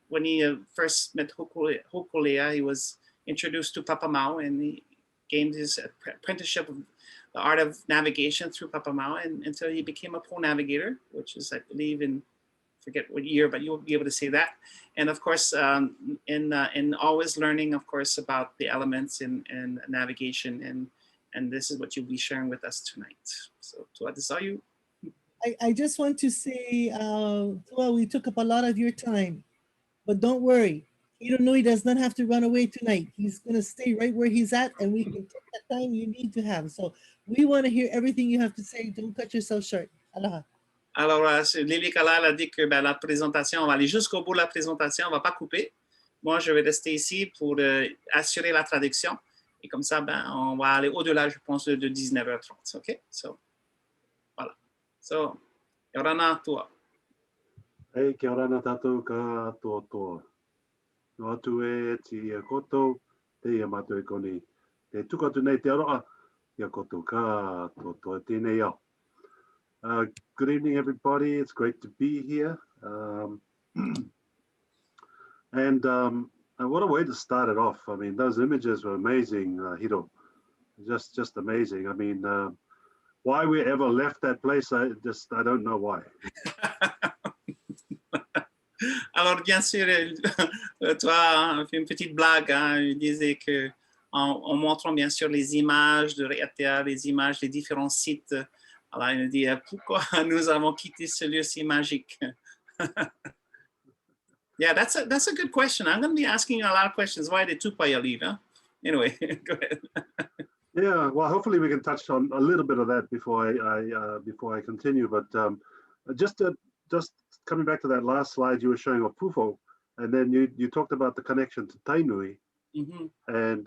when he first met Hokulea, he was introduced to Papa Mau and he gained his apprenticeship of the art of navigation through Papa Mau until he became a pole navigator, which is, I believe, forget what year, but you'll be able to say that. And of course, in always learning, of course, about the elements in navigation, and this is what you'll be sharing with us tonight. So, Tua, this is all you. I just want to say, Tua, we took up a lot of your time, but don't worry. Hironui does not have to run away tonight. He's going to stay right where he's at, and we can take that time you need to have. So we want to hear everything you have to say. Don't cut yourself short. Aloha. Alors, Lilikalā a dit que la présentation, on va aller jusqu'au bout de la présentation, on ne va pas couper. Moi, je vais rester ici pour assurer la traduction. Et comme ça, on va aller au-delà, je pense, de 19h30. OK? So, voilà. So, Yorana, toi. Hei, kia ora na tātou ka toa toa. No atu e ti a koto, te ia mātou e koni. Te tukatu nei te aroa, ia koto ka toa toa tēnei au. Good evening, everybody. It's great to be here. And what a way to start it off. I mean, those images were amazing, Hiro. Just amazing. I mean, why we ever left that place, I don't know why. Alors, bien sûr, toi, fait une petite blague. Hein, il disait que en montrant bien sûr les images de Raiatea, les images des différents sites, alors il nous dit pourquoi nous avons quitté ce lieu si magique. Yeah, that's a good question. I'm going to be asking you a lot of questions. Why did Tupaia leave? Huh? Anyway, go ahead. Yeah, well, hopefully we can touch on a little bit of that before I continue. But just coming back to that last slide you were showing of Pufo, and then you talked about the connection to Tainui. Mm-hmm. And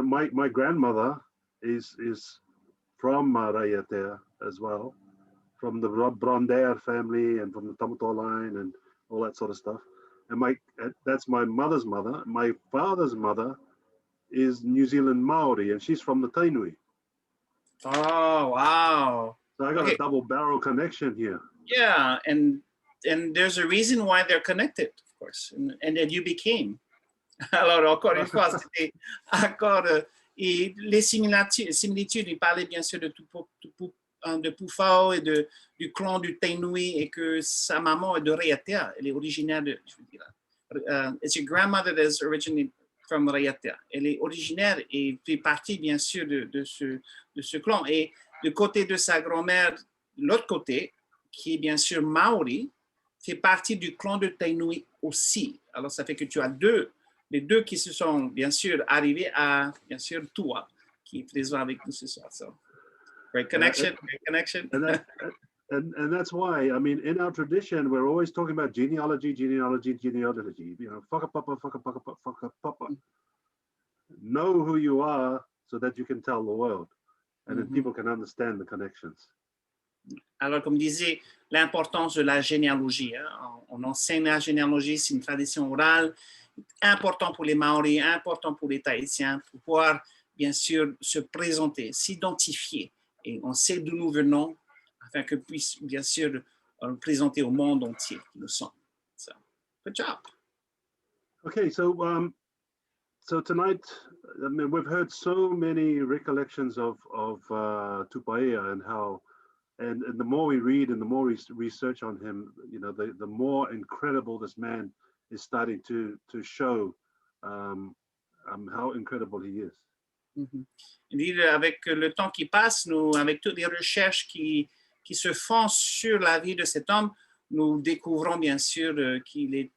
my grandmother is from Raiatea as well, from the Bronder family and from the Tamato line and all that sort of stuff. And that's my mother's mother. My father's mother is New Zealand Maori, and she's from the Tainui. Oh, wow. So I got a double barrel connection here. Yeah, and there's a reason why they're connected, of course, and that you became. Alors, encore une fois, c'était encore et les similitudes, il parlait bien sûr de Pufao et du clan du Tainui et que sa maman est de Raiatea, elle est originaire de, je veux dire, it's your grandmother that is originally from Raiatea. Elle est originaire et fait partie bien sûr de ce clan. Et du côté de sa grand-mère, de l'autre côté, qui est bien sûr Maori, fait partie du clan de Tainui aussi. Alors ça fait que tu as les deux qui se sont bien sûr arrivés à bien sûr toi, qui est présent avec nous ce soir. So, great connection, great connection. And that's why, I mean, in our tradition, we're always talking about genealogy. You know, whakapapa. Know who you are so that you can tell the world, and then people can understand the connections. Alors, comme disait, l'importance de la généalogie. Hein? On enseigne la généalogie, c'est une tradition orale, important pour les Maoris, important pour les Tahitiens, pour pouvoir, bien sûr, se présenter, s'identifier. Et on sait d'où nous venons, afin que puisse, bien sûr, présenter au monde entier qui nous sommes. So, good job. Okay, so tonight, I mean, we've heard so many recollections of Tupaia and how, and the more we read and the more we research on him, you know, the more incredible this man is starting to show how incredible he is. Mm-hmm. Avec le temps qui passe, avec toutes les recherches qui se font sur la vie de cet homme, nous découvrons bien sûr qu'il est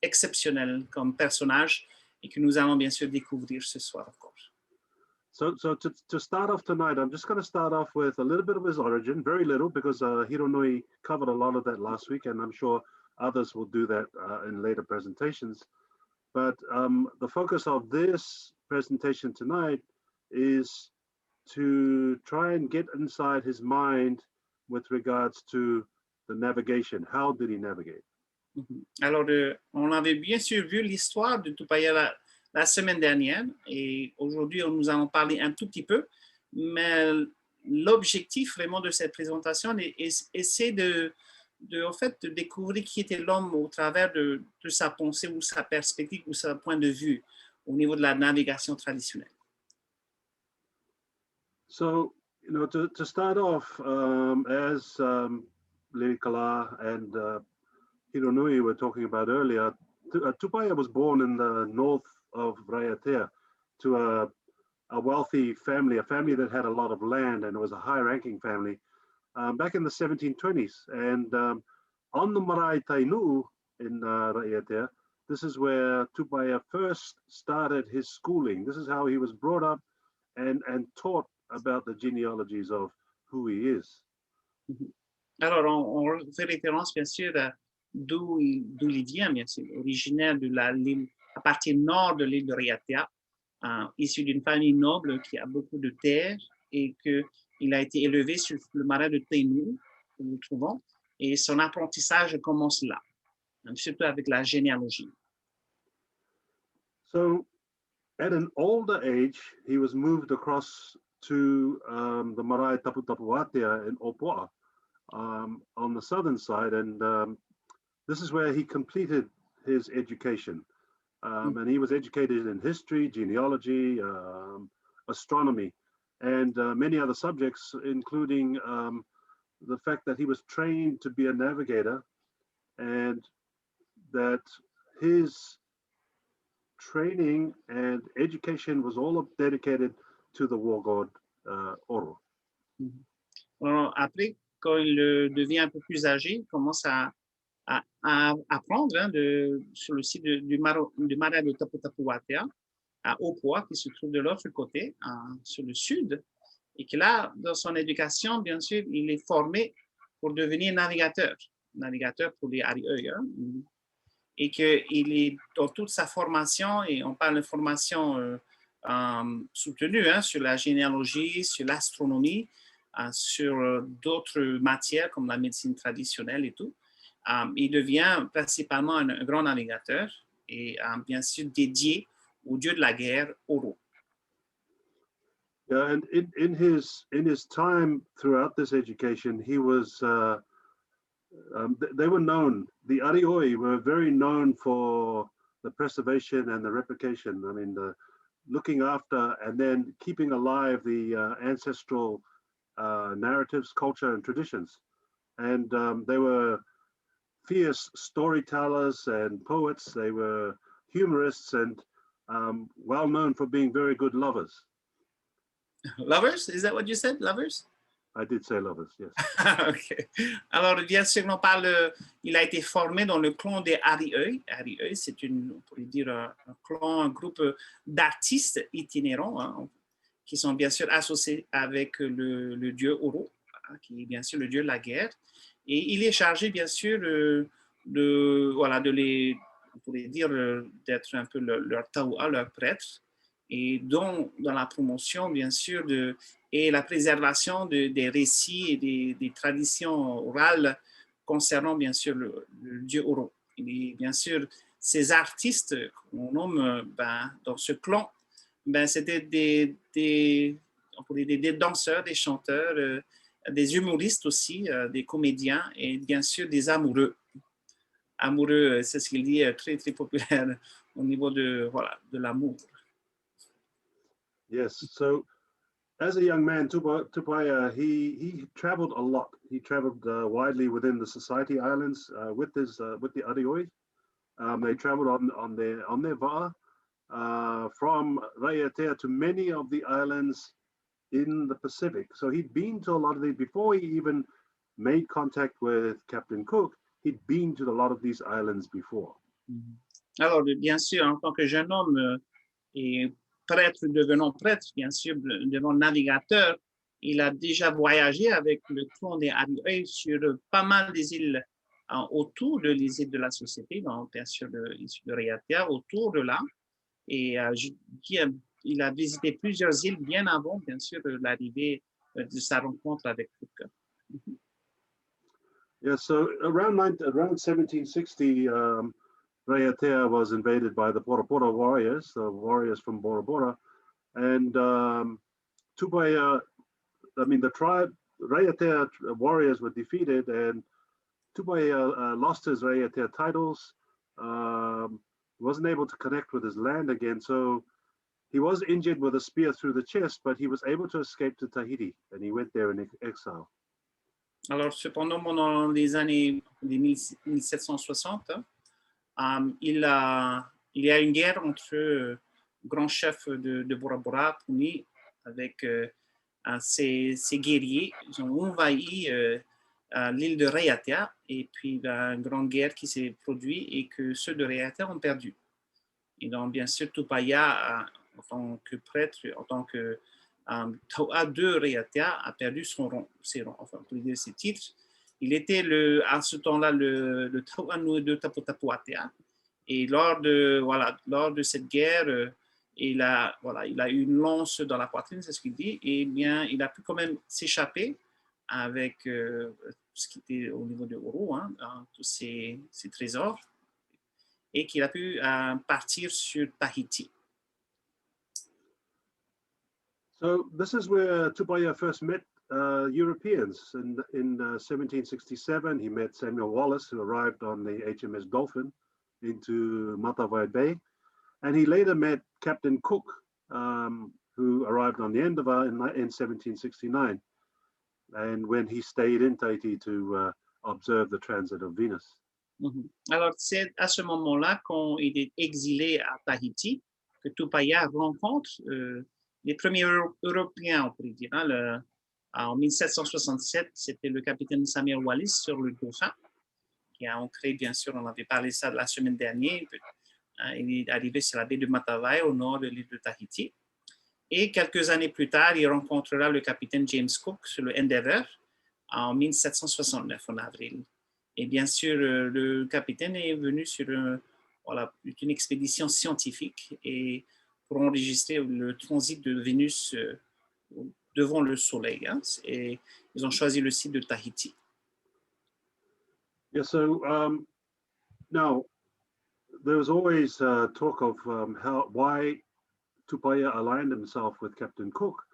exceptionnel comme personnage et que nous allons bien sûr découvrir ce soir encore. So to start off tonight, I'm just going to start off with a little bit of his origin, very little, because Hironui covered a lot of that last week, and I'm sure others will do that in later presentations. But the focus of this presentation tonight is to try and get inside his mind with regards to the navigation. How did he navigate? Alors, on avait bien sûr vu l'histoire de Tupaia la semaine dernière et aujourd'hui, nous allons parler un tout petit peu, mais l'objectif vraiment de cette présentation c'est en fait, de découvrir qui était l'homme au travers de sa pensée ou sa perspective ou son point de vue au niveau de la navigation traditionnelle. So, you know, to start off, as Lilikalā and Hironui were talking about earlier, Tupaia was born in the north of Raiatea to a wealthy family, a family that had a lot of land, and it was a high-ranking family back in the 1720s. And on the Marae Tainuu in Raiatea, this is where Tupaia first started his schooling. This is how he was brought up and taught about the genealogies of who he is. Alors, on fait référence, bien sûr, à d'où il vient, bien sûr, originaire de l'île, à partir nord de l'île de Raiatea, issu d'une famille noble qui a beaucoup de terres et qu'il a été élevé sur le marais de Tainu, que nous trouvons, et son apprentissage commence là, surtout avec la généalogie. So, at an older age, he was moved across to the marae Taputapuatea in Opoa on the southern side, and this is where he completed his education. And he was educated in history, genealogy, astronomy, and many other subjects, including the fact that he was trained to be a navigator, and that his training and education was all dedicated to the war god Oro. Alors, après, quand il devient un peu plus âgé, il commence à apprendre sur le site du marais de Taputapuatea, à Opoa, qui se trouve de l'autre côté, sur le sud, et que là, dans son éducation, bien sûr, il est formé pour devenir navigateur pour les Arioi, et qu'il est dans toute sa formation, et on parle de formation soutenue sur la généalogie, sur l'astronomie, sur d'autres matières comme la médecine traditionnelle et tout. Il devient principalement un grand navigateur et bien sûr dédié au dieu de la guerre, Oro. Yeah, and in his time throughout this education, he was they were known. The Arioi were very known for the preservation and the replication. I mean, the looking after and then keeping alive the ancestral narratives, culture, and traditions. And they were fierce storytellers and poets. They were humorists and well known for being very good lovers. Lovers? Is that what you said? Lovers? I did say lovers, yes. OK. Alors, bien sûr, on parle, il a été formé dans le clan des Arioi. Arioi, c'est on pourrait dire un clan, un groupe d'artistes itinérants qui sont bien sûr associés avec le dieu Oro, qui est bien sûr le dieu de la guerre. Et il est chargé, bien sûr, de les, on pourrait dire, d'être un peu leur Teuatakiri, leur prêtre, et dans la promotion, bien sûr, et la préservation des récits et des traditions orales concernant, bien sûr, le dieu Oro. Et bien sûr, ces artistes qu'on nomme dans ce clan, c'était des danseurs, des chanteurs, des humoristes aussi, des comédiens et bien sûr des amoureux. Amoureux, c'est ce qu'il dit, très, très populaire au niveau de l'amour. Yes, so as a young man, Tupaia, he traveled a lot. He traveled widely within the Society Islands with the Arioi. They traveled on their va'a from Raiatea to many of the islands in the Pacific. So he'd been to a lot of these before he even made contact with Captain Cook. He'd been to a lot of these islands before. Alors, bien sûr, en tant que jeune homme et prêtre, devenant prêtre, bien sûr, devenant navigateur, il a déjà voyagé avec le clan des Arioi sur pas mal des îles autour des îles de la Société, donc bien sûr l'île de Raiatea, autour de là. Et il a visité plusieurs îles bien avant, bien sûr, l'arrivée de sa rencontre avec Cook. Yeah, so around 1760, Raiatea was invaded by the Bora Bora warriors, the warriors from Bora Bora, and Tupaia, I mean the tribe, Raiatea warriors were defeated, and Tupaia lost his Raiatea titles, wasn't able to connect with his land again, so he was injured with a spear through the chest, but he was able to escape to Tahiti, and he went there in exile. Alors, cependant, pendant les années 1760, il y a une guerre entre le grand chef de Bora Bora, Puni, avec ses guerriers. Ils ont envahi l'île de Raiatea, et puis une grande guerre qui s'est produite et que ceux de Raiatea ont perdu. Et donc, bien sûr, Tupaia, en tant que prêtre, en tant que Tau'a de Raiatea, a perdu ses rangs, enfin, on peut dire ses titres. il était à ce temps-là le Tauanu de Taputapuatea. Et lors de cette guerre, il a eu une lance dans la poitrine, c'est ce qu'il dit, et bien, il a pu quand même s'échapper avec ce qui était au niveau de Oro, tous ces trésors, et qu'il a pu partir sur Tahiti. So this is where Tupaia first met Europeans. In 1767, he met Samuel Wallis, who arrived on the HMS Dolphin into Matavai Bay. And he later met Captain Cook, who arrived on the Endeavour in 1769, and when he stayed in Tahiti to observe the transit of Venus. Alors, c'est à ce moment-là, quand il est exilé à Tahiti, que Tupaia rencontre les premiers Européens, on pourrait dire. En 1767, c'était le capitaine Samuel Wallis sur le Dauphin, qui a ancré, bien sûr, on avait parlé ça la semaine dernière. Il est arrivé sur la baie de Matavai, au nord de l'île de Tahiti. Et quelques années plus tard, il rencontrera le capitaine James Cook sur le Endeavour en 1769, en avril. Et bien sûr, le capitaine est venu sur une expédition scientifique et pour enregistrer le transit de Vénus devant le Soleil. Et ils ont choisi le site de Tahiti. Yeah, so now there was always talk of why Tupaia aligned himself with Captain Cook,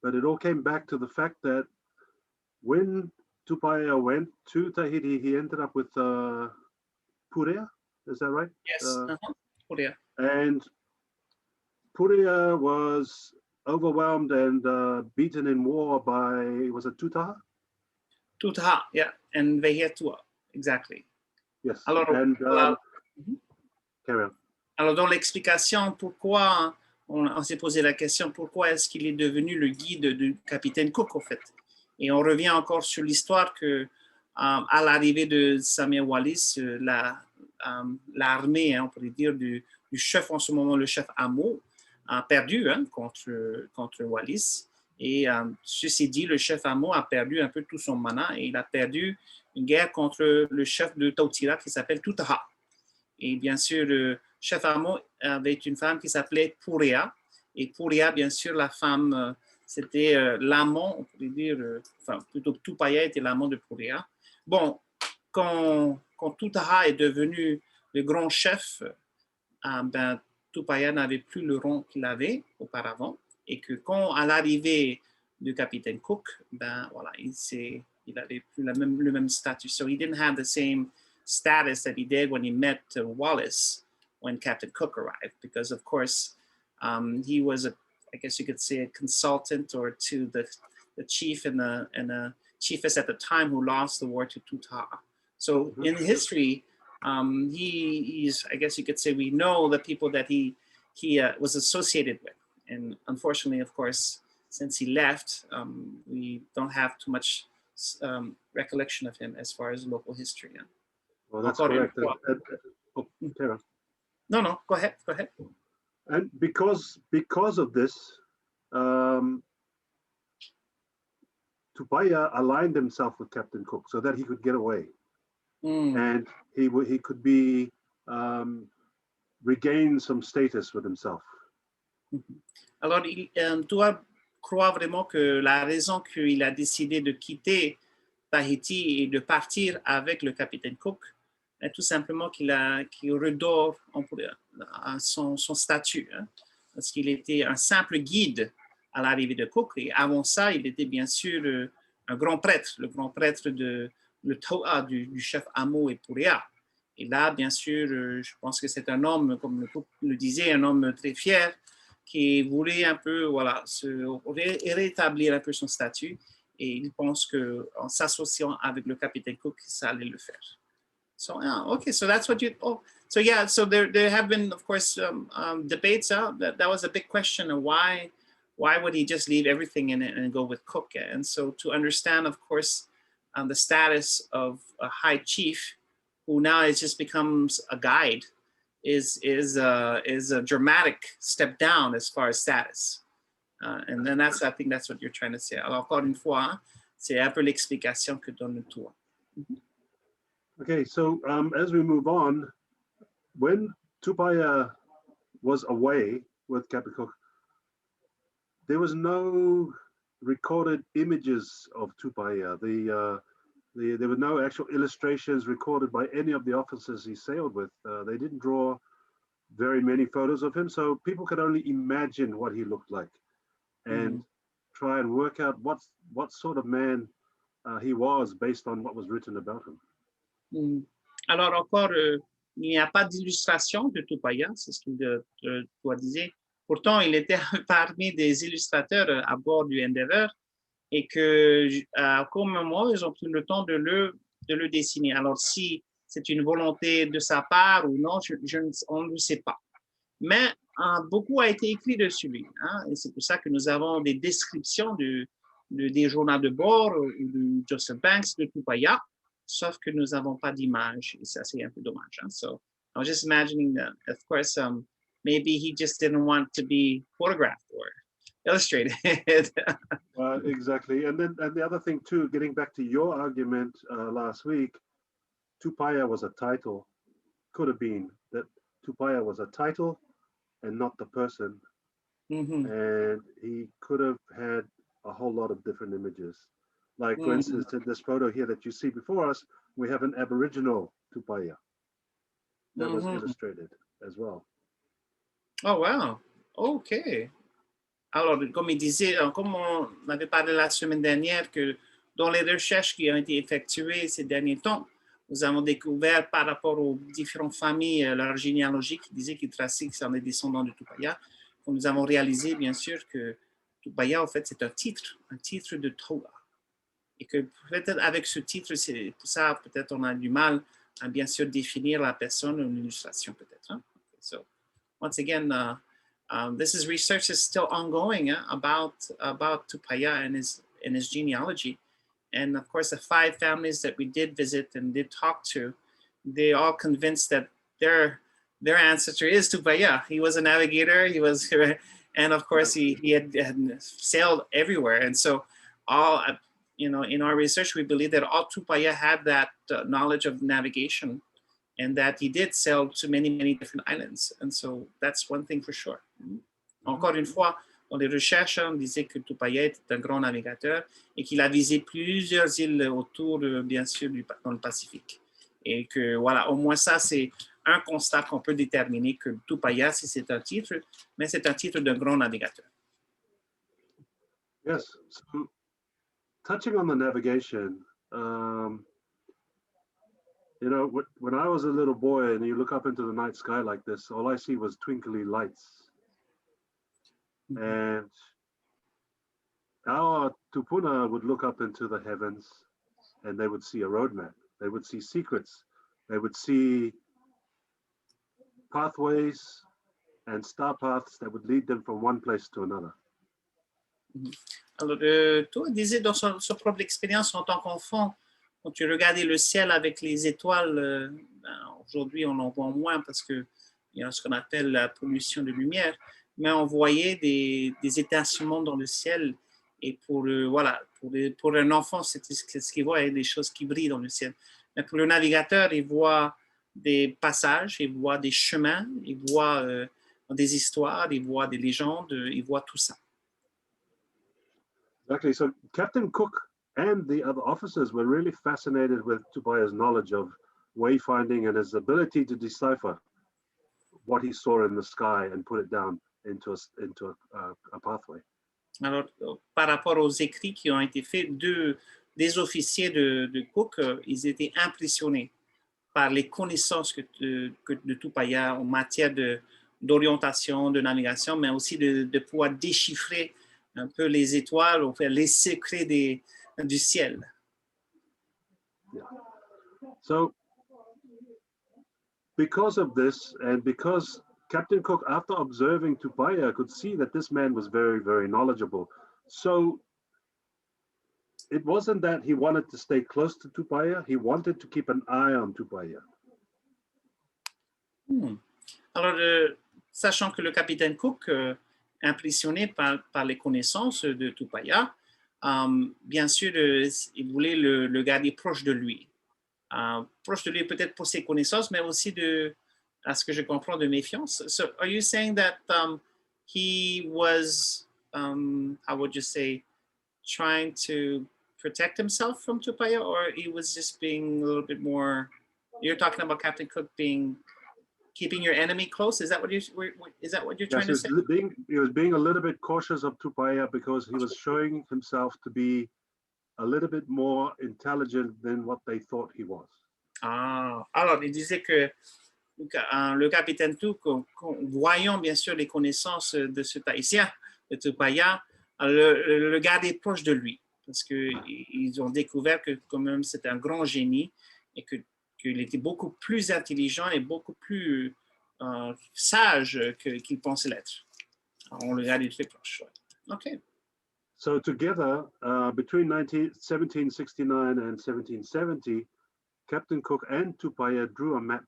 but it all came back to the fact that when Tupaia went to Tahiti, he ended up with Purea, is that right? Yes, Purea. And Purea was overwhelmed and beaten in war by, was it Tutaha? Tutaha, yeah, and Vehiatua, exactly. Yes, alors, and carry on. Alors, dans l'explication, pourquoi on s'est posé la question, pourquoi est-ce qu'il est devenu le guide du capitaine Cook, en fait? Et on revient encore sur l'histoire que, à l'arrivée de Samuel Wallis, l'armée, on pourrait dire, du chef en ce moment, le chef Amo, a perdu contre Wallis. Et ceci dit, le chef Amo a perdu un peu tout son mana et il a perdu une guerre contre le chef de Tautira qui s'appelle Tutaha. Et bien sûr, le chef Amo avait une femme qui s'appelait Purea. Et Purea, bien sûr, la femme, c'était l'amant, on pourrait dire, enfin, plutôt Tupaia était l'amant de Purea. Bon, quand Tutaha est devenu le grand chef, ben, Tupaia n'avait plus le rang qu'il avait auparavant. Et que quand, à l'arrivée du capitaine Cook, ben, voilà, il n'avait plus le même statut. So he didn't have the same status that he did when he met Wallis when Captain Cook arrived, because of course he was I guess you could say a consultant or to the chief and the chiefess at the time who lost the war to Tutaha. So in history, he's, I guess you could say, we know the people that he was associated with, and unfortunately, of course, since he left, we don't have too much recollection of him as far as local history. Yeah. Well, that's correct. No, go ahead. And because of this, Tupaia aligned himself with Captain Cook so that he could get away, and he could be regain some status with himself. Alors, tu dois croire vraiment que la raison qu'il a décidé de quitter Tahiti et de partir avec le capitaine Cook, est tout simplement qu'il redore son statut, parce qu'il était un simple guide à l'arrivée de Cook, et avant ça, il était bien sûr un grand prêtre, le grand prêtre de le Toa du chef Amo et Purea. Et là, bien sûr, je pense que c'est un homme, comme le Cook le disait, un homme très fier, qui voulait un peu, voilà, rétablir un peu son statut, et il pense qu'en s'associant avec le capitaine Cook, ça allait le faire. So okay, so that's what you. Oh, so yeah, so there have been, of course, debates. That was a big question of why would he just leave everything and go with Cook? And so to understand, of course, the status of a high chief, who now just becomes a guide, is a dramatic step down as far as status. And then I think that's what you're trying to say. Alors encore une fois, c'est un peu l'explication que donne le tour. Okay, so as we move on, when Tupaia was away with Captain Cook, there was no recorded images of Tupaia. There were no actual illustrations recorded by any of the officers he sailed with. They didn't draw very many photos of him, so people could only imagine what he looked like and try and work out what sort of man he was based on what was written about him. Alors encore, il n'y a pas d'illustration de Tupaia, c'est ce qu'il doit dire. Pourtant, il était parmi des illustrateurs à bord du Endeavour et qu'au moment, ils ont pris le temps de le dessiner. Alors, si c'est une volonté de sa part ou non, on ne le sait pas. Mais beaucoup a été écrit dessus lui. Hein, et c'est pour ça que nous avons des descriptions des journaux de bord ou de Joseph Banks, de Tupaia, sauf que nous n'avons pas d'image. Et ça, c'est un peu dommage. Hein. So, I was just imagining that, of course, maybe he just didn't want to be photographed or illustrated. Exactly. And the other thing too, getting back to your argument last week, Tupaia was a title. Could have been that Tupaia was a title and not the person. And he could have had a whole lot of different images. Like, for instance, in this photo here that you see before us, we have an Aboriginal Tupaia that was illustrated as well. Oh, wow. OK. Alors, comme il disait, comme on avait parlé la semaine dernière, que dans les recherches qui ont été effectuées ces derniers temps, nous avons découvert par rapport aux différentes familles, leur généalogie qui disait qu'ils traçaient que c'est des descendants de Tupaia. Nous avons réalisé, bien sûr, que Tupaia, en fait, c'est un titre de Toa. Et que peut-être avec ce titre, c'est pour ça, peut-être on a du mal à bien sûr définir la personne ou l'illustration, peut-être. Hein? Okay, so, once again, this is research is still ongoing about Tupaia and his genealogy. And of course, the 5 families that we did visit and did talk to, they all convinced that their ancestor is Tupaia. He was a navigator. He was, and of course, he had sailed everywhere. And so, all in our research, we believe that all Tupaia had that knowledge of navigation, and that he did sail to many, many different islands. And so, that's one thing for sure. Encore une fois, dans les recherches, on disait que Tupaia était un grand navigateur et qu'il a visé plusieurs îles autour, bien sûr, dans le Pacifique. Et que, voilà, au moins ça, c'est un constat qu'on peut déterminer que Tupaia, si c'est un titre, mais c'est un titre d'un grand navigateur. Yes. So, touching on the navigation, when I was a little boy and you look up into the night sky like this, all I see was twinkly lights. And our tupuna would look up into the heavens and they would see a roadmap. They would see secrets. They would see pathways and star paths that would lead them from one place to another. Alors, toi, disais dans son propre expérience en tant qu'enfant, quand tu regardais le ciel avec les étoiles, aujourd'hui on en voit moins parce qu'il y a ce qu'on appelle la pollution de lumière, mais on voyait des étincellement dans le ciel. Et pour un enfant, c'est ce qu'il voit, des choses qui brillent dans le ciel. Mais pour le navigateur, il voit des passages, il voit des chemins, il voit des histoires, il voit des légendes, il voit tout ça. Exactly. So Captain Cook and the other officers were really fascinated with Tupaia's knowledge of wayfinding and his ability to decipher what he saw in the sky and put it down into a pathway. Alors, par rapport aux écrits qui ont été faits, des officiers de Cook, ils étaient impressionnés par les connaissances de Tupaia en matière d'orientation, de navigation, mais aussi de pouvoir déchiffrer un peu les étoiles, ou faire les secrets du ciel. Yeah. So, because of this, and because Captain Cook, after observing Tupaia, could see that this man was very, very knowledgeable. So it wasn't that he wanted to stay close to Tupaia, he wanted to keep an eye on Tupaia. Alors, sachant que le capitaine Cook, impressionné par les connaissances de Tupaia, bien sûr, il voulait le garder proche de lui. proche de lui peut-être pour ses connaissances, mais aussi à ce que je comprends, de méfiance. So are you saying that he was, how would you say, trying to protect himself from Tupaia, or he was just being a little bit more, you're talking about Captain Cook keeping your enemy close? Is that what you're trying to say? He was being a little bit cautious of Tupaia because he was showing himself to be a little bit more intelligent than what they thought he was. Alors il disait que le capitaine Cook, voyant bien sûr les connaissances de ce Tahitien, de Tupaia, le gardait proche de lui, parce qu'ils ont découvert que quand même c'était un grand génie et qu'il était beaucoup plus intelligent et beaucoup plus sage qu'il pensait l'être. On le gardait très proche. OK. So together, between 1769 and 1770, Captain Cook and Tupaia drew a map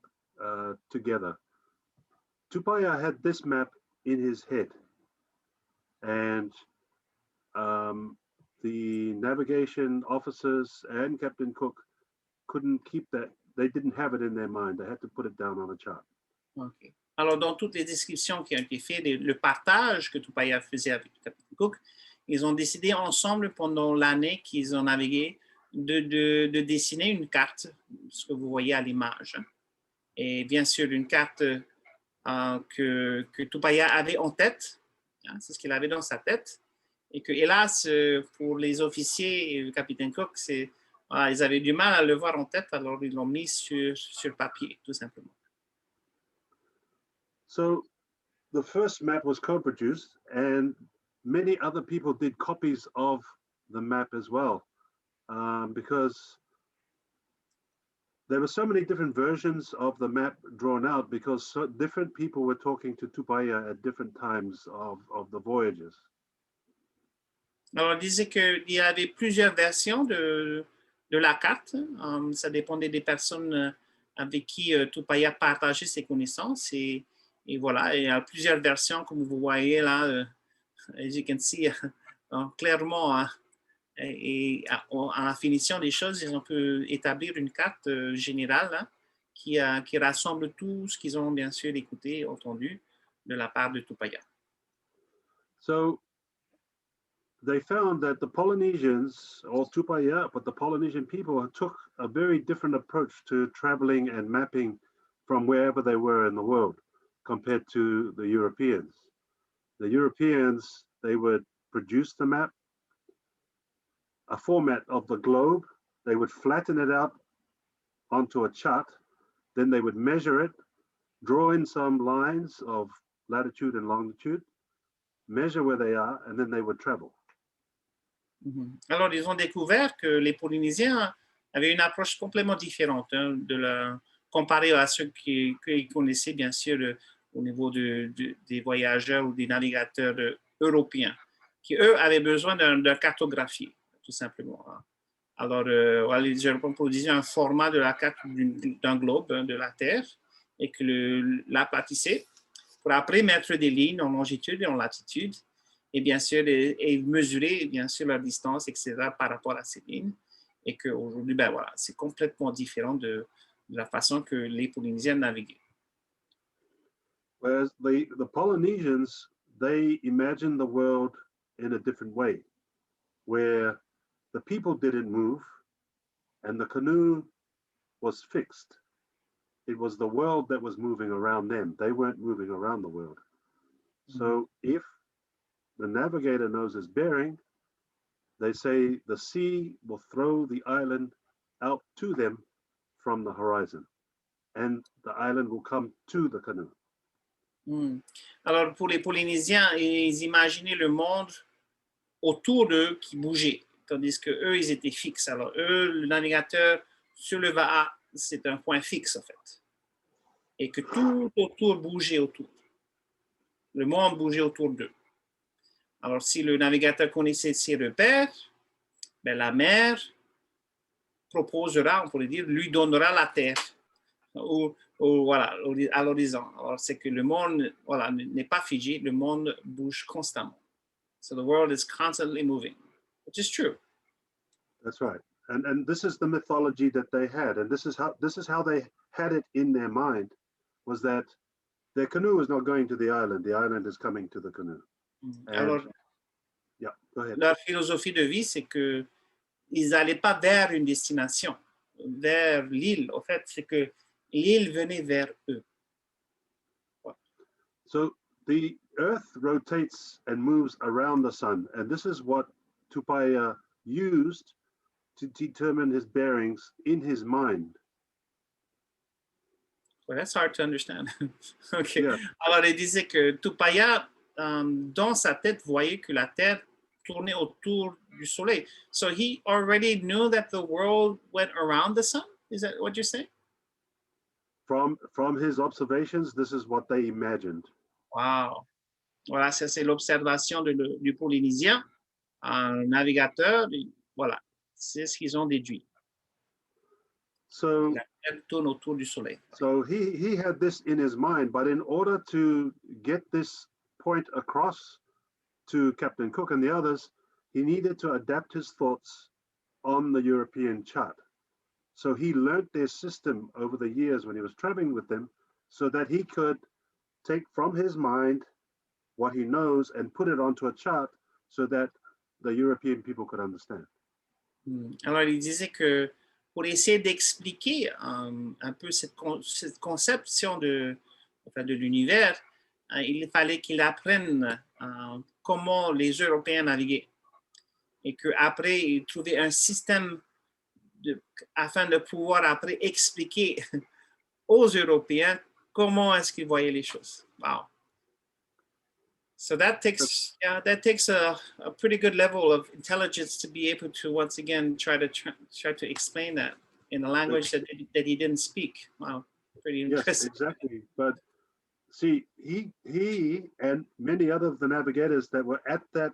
together. Tupaia had this map in his head, and the navigation officers and Captain Cook couldn't keep that. They didn't have it in their mind. They had to put it down on a chart. Okay. Alors, dans toutes les descriptions qui ont été faites, le partage que Tupaia faisait avec Captain Cook, ils ont décidé ensemble pendant l'année qu'ils ont navigué de dessiner une carte, ce que vous voyez à l'image. Et bien sûr, une carte que Tupaia avait en tête, hein, c'est ce qu'il avait dans sa tête, et que, hélas, pour les officiers et le capitaine Cook, ils avaient du mal à le voir en tête, alors ils l'ont mis sur papier, tout simplement. So the first map was co-produced, and many other people did copies of the map as well, because there were so many different versions of the map drawn out, because so different people were talking to Tupaia at different times of the voyages. Alors, on disait qu'il y avait plusieurs versions de la carte. Ça dépendait des personnes avec qui Tupaia partageait ses connaissances. Et voilà, il y a plusieurs versions, comme vous voyez là, as you can see, clairement. Et à la finition des choses, ils ont pu établir une carte générale hein, qui rassemble tout ce qu'ils ont bien sûr écouté, entendu de la part de Tupaia. So they found that the Polynesians, or Tupaia, but the Polynesian people took a very different approach to traveling and mapping from wherever they were in the world compared to the Europeans. The Europeans, they would produce the map, a format of the globe, they would flatten it out onto a chart, then they would measure it, draw in some lines of latitude and longitude, measure where they are, and then they would travel. Alors, ils ont découvert que les Polynésiens avaient une approche complètement différente hein, comparée à ceux qu'ils connaissaient, bien sûr, au niveau des voyageurs ou des navigateurs européens, qui, eux, avaient besoin d'un cartographier, tout simplement. Hein. Alors, les Européens produisaient un format de la carte d'un globe, hein, de la Terre, et que l'aplatissaient pour après mettre des lignes en longitude et en latitude, et bien sûr, et mesurer bien sûr leur distance, etc., par rapport à ces lignes. Et qu'aujourd'hui, ben voilà, c'est complètement différent de la façon que les Polynésiens naviguaient. Whereas the Polynesians, they imagined the world in a different way, where the people didn't move and the canoe was fixed. It was the world that was moving around them. They weren't moving around the world. So if the navigator knows his bearing, they say the sea will throw the island out to them from the horizon, and the island will come to the canoe. Alors, pour les Polynésiens, ils imaginaient le monde autour d'eux qui bougeait, tandis qu'eux, ils étaient fixes. Alors, eux, le navigateur sur le Va'a, c'est un point fixe, en fait. Et que tout autour bougeait autour. Le monde bougeait autour d'eux. Alors, si le navigateur connaissait ses repères, ben, la mer proposera, on pourrait dire, lui donnera la terre. Ou voilà, à l'horizon. Alors, c'est que le monde voilà, n'est pas figé, le monde bouge constamment. So the world is constantly moving, which is true. That's right. and this is the mythology that they had, and this is how they had it in their mind, was that their canoe is not going to the island is coming to the canoe. Alors, yeah, go ahead. Leur philosophie de vie, c'est que ils n'allaient pas vers une destination, vers l'île. En fait, c'est que l'île venait vers eux. So the Earth rotates and moves around the sun, and this is what Tupaia used to determine his bearings in his mind. Well, that's hard to understand. Okay. Yeah. Alors, il disait que Tupaia, dans sa tête, voyait que la Terre tournait autour du Soleil. So he already knew that the world went around the sun? Is that what you're saying? From his observations, this is what they imagined. Wow. Voilà, ça c'est l'observation du Polynésien, un navigateur. Voilà, c'est ce qu'ils ont déduit. So La Terre tourne autour du Soleil. So he had this in his mind, but in order to get this point across to Captain Cook and the others, he needed to adapt his thoughts on the European chart. So he learned their system over the years when he was traveling with them, so that he could take from his mind what he knows and put it onto a chart so that the European people could understand. Alors, il disait que pour essayer d'expliquer un peu cette conception de l'univers, il fallait qu'il apprenne comment les Européens naviguaient. Et qu'après, il trouvait un système afin de pouvoir après expliquer aux Européens comment est-ce qu'ils voyaient les choses. Wow. So that takes a pretty good level of intelligence to be able to once again try to explain that in a language that he didn't speak. Wow, pretty interesting. Yes, exactly. But see, he and many other of the navigators that were at that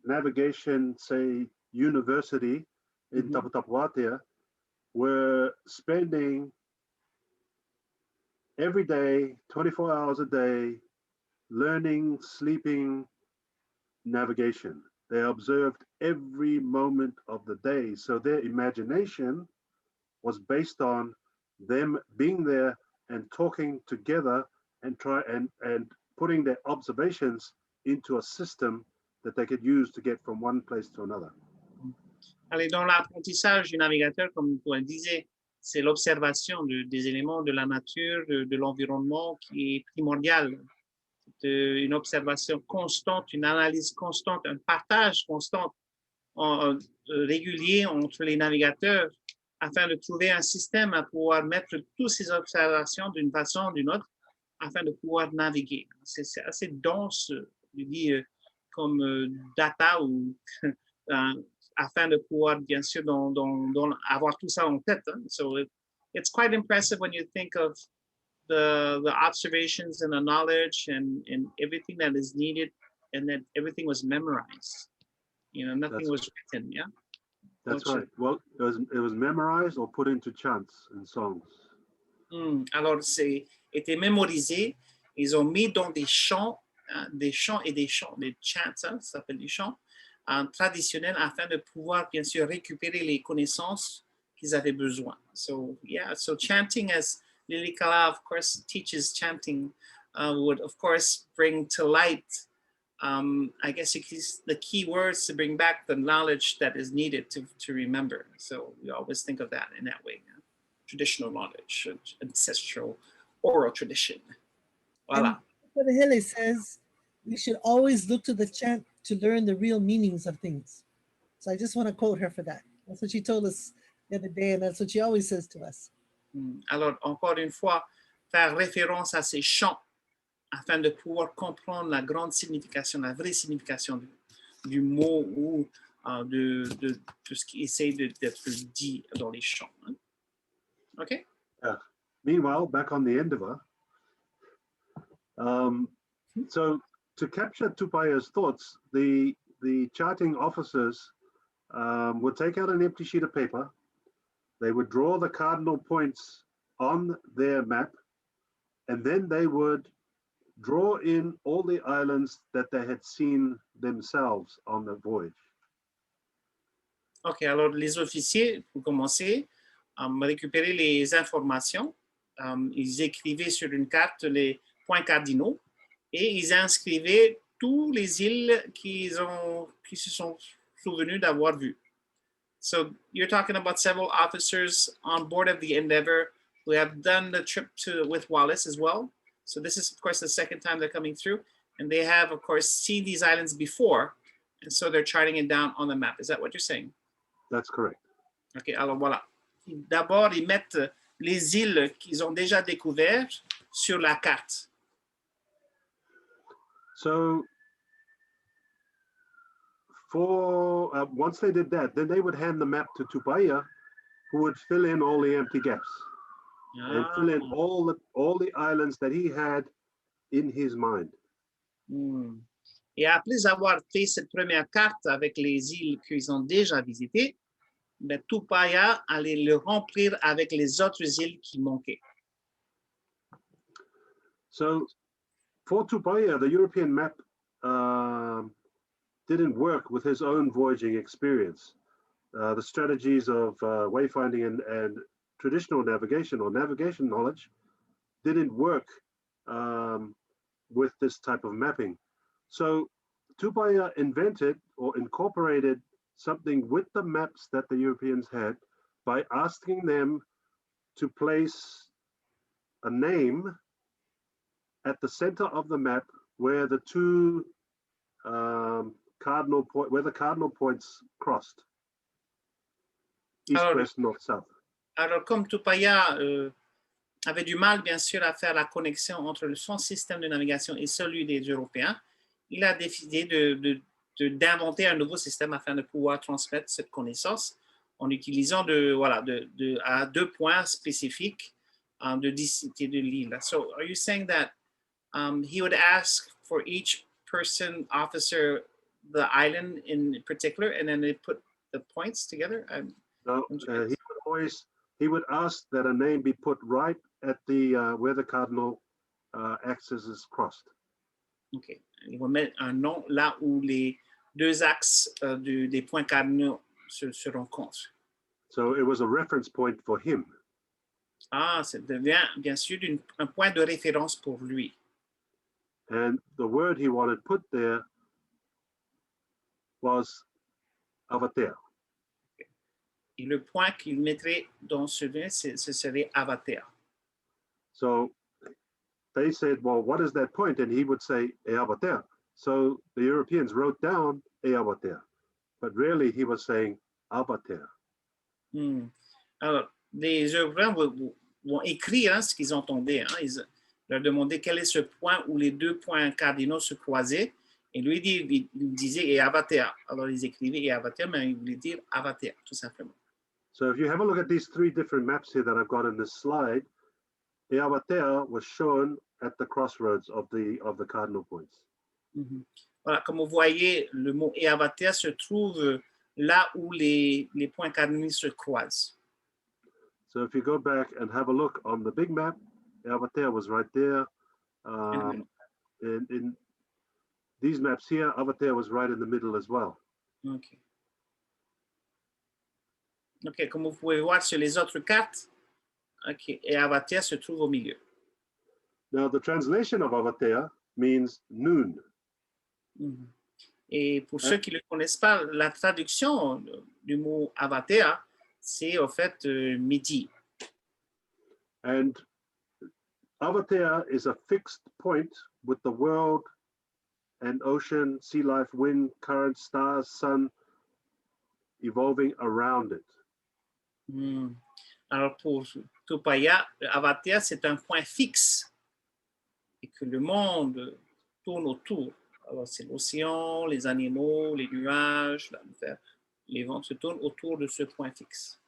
navigation, say, university in Teuatakiri, were spending every day, 24 hours a day, learning, sleeping, navigation. They observed every moment of the day. So their imagination was based on them being there and talking together and putting their observations into a system that they could use to get from one place to another. Allez, dans l'apprentissage du navigateur, comme on le disait, c'est l'observation des éléments de la nature, de l'environnement qui est primordial. Une observation constante, une analyse constante, un partage constant, régulier entre les navigateurs afin de trouver un système à pouvoir mettre toutes ces observations d'une façon ou d'une autre afin de pouvoir naviguer. C'est assez dense, je dis, comme data ou afin de pouvoir, bien sûr, avoir tout ça en tête. Hein. So it's quite impressive when you think of the observations and the knowledge and everything that is needed, and that everything was memorized. You know, nothing was written. Yeah. That's right. Well, it was memorized or put into chants and songs. Alors, était mémorisé. Ils ont mis dans des chants et des chants, des chants, hein, ça s'appelle des chants traditionnels afin de pouvoir, bien sûr, récupérer les connaissances qu'ils avaient besoin. So, yeah, so chanting, as Lilikalā, of course, teaches chanting, would, of course, bring to light, I guess the key words to bring back the knowledge that is needed to remember. So we always think of that in that way. Yeah? Traditional knowledge, ancestral, oral tradition. Voilà. And Kameʻeleihiwa says we should always look to the chant to learn the real meanings of things. So I just want to quote her for that. That's what she told us the other day, and that's what she always says to us. Alors, encore une fois, faire référence à ces chants afin de pouvoir comprendre la grande signification, la vraie signification du mot ou de tout ce qui essaie d'être dit dans les chants. Hein? OK? Meanwhile, back on the Endeavour, so to capture Tupaia's thoughts, the charting officers would take out an empty sheet of paper. They would draw the cardinal points on their map, and then they would draw in all the islands that they had seen themselves on the voyage. OK, alors les officiers, pour commencer, récupérer les informations. Ils écrivaient sur une carte les points cardinaux et ils inscrivaient tous les îles qui se sont souvenus d'avoir vues. So you're talking about several officers on board of the Endeavour who have done the trip with Wallace as well. So this is, of course, the second time they're coming through. And they have, of course, seen these islands before. And so they're charting it down on the map. Is that what you're saying? That's correct. OK, alors voilà. D'abord, ils mettent les îles qu'ils ont déjà découvertes sur la carte. So once they did that, then they would hand the map to Tupaia, who would fill in all the empty gaps and fill in all the islands that he had in his mind. Et après avoir fait cette première carte avec les îles qu'ils ont déjà visitées, ben, Tupaia allait le remplir avec les autres îles qui manquaient. So for Tupaia, the European map didn't work with his own voyaging experience. The strategies of wayfinding and traditional navigation or navigation knowledge didn't work with this type of mapping. So Tupaia invented or incorporated something with the maps that the Europeans had by asking them to place a name at the center of the map where the two cardinal points crossed. East, west, north, south. Alors, comme Tupaia avait du mal, bien sûr, à faire la connexion entre son système de navigation et celui des Européens, il a décidé d'inventer un nouveau système afin de pouvoir transmettre cette connaissance en utilisant à 2 points spécifiques de diversité de l'île. So, are you saying that he would ask for each person, officer, the island in particular, and then they put the points together? No, he would ask that a name be put right at the where the cardinal axis is crossed. OK. Il va mettre un nom là où les 2 axes des points cardinaux se rencontrent. So it was a reference point for him. Ah, ça devient bien sûr un point de référence pour lui. And the word he wanted put there was Avatar. Et le point qu'il mettrait dans ce lien, ce serait Avatar. So they said, well, what is that point? And he would say, Avatar. So the Europeans wrote down Avatar, but really he was saying Avatar. Alors, les Européens vont écrire ce qu'ils entendaient. Ils leur demandaient quel est ce point où les 2 points cardinaux se croisaient. Et lui, il disait Avatar. Alors, ils écrivaient Avatar, mais il voulait dire Avatar, tout simplement. So if you have a look at these 3 different maps here that I've got in this slide, Avatar was shown at the crossroads of the cardinal points. Voilà, comme vous voyez, le mot Avatar se trouve là où les points cardinaux se croisent. So if you go back and have a look on the big map, Avatar was right there. In these maps here, Avatar was right in the middle as well. OK. OK, comme vous pouvez voir sur les autres cartes, OK, et Avatar se trouve au milieu. Now, the translation of Avatar means noon. Et pour ceux qui ne le connaissent pas, la traduction du mot Avatar, c'est au fait midi. And Avatar is a fixed point with the world and ocean, sea life, wind, current, stars, sun evolving around it. Alors pour Tupaia, Avatar, c'est un point fixe et que le monde tourne autour. Alors c'est l'océan, les animaux, les nuages, les vents se tournent autour de ce point fixe.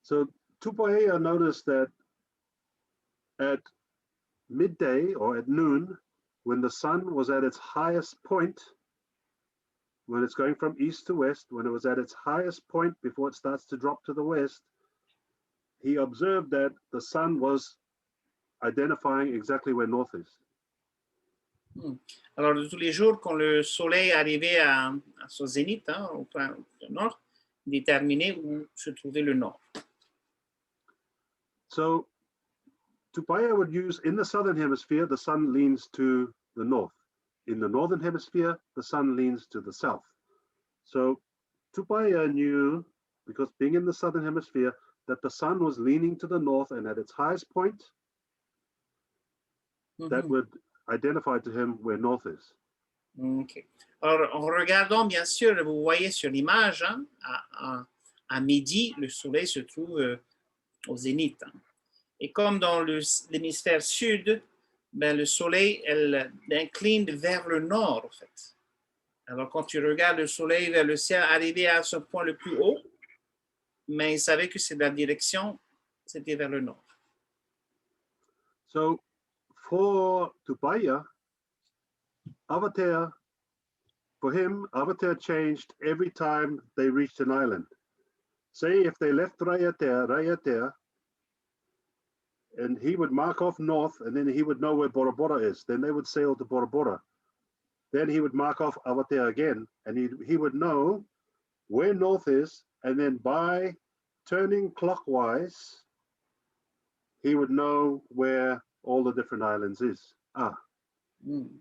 So Tupaia noticed that at midday or at noon, when the sun was at its highest point, when it's going from east to west, when it was at its highest point before it starts to drop to the west, he observed that the sun was identifying exactly where north is. Alors, de tous les jours, quand le soleil arrivait à son zénith, au point nord, déterminer où se trouvait le nord. So Tupaia would use, in the southern hemisphere, the sun leans to the north. In the northern hemisphere, the sun leans to the south. So Tupaia knew, because being in the southern hemisphere, that the sun was leaning to the north, and at its highest point, that would identify to him where north is. Okay. Alors, en regardant, bien sûr, vous voyez sur l'image, hein, à midi, le soleil se trouve au zénith. Hein. Et comme dans l'hémisphère sud, ben, le soleil elle incline vers le nord, en fait. Alors, quand tu regardes le soleil vers le ciel, arrivé à ce point le plus haut, mais il savait que c'est la direction, c'était vers le nord. So, for Tupaia, Avatar, for him, Avatar changed every time they reached an island. Say if they left Raiatea, and he would mark off north, and then he would know where Bora Bora is. Then they would sail to Bora Bora. Then he would mark off Avatar again, and he would know where north is, and then by turning clockwise, he would know where all the different islands is.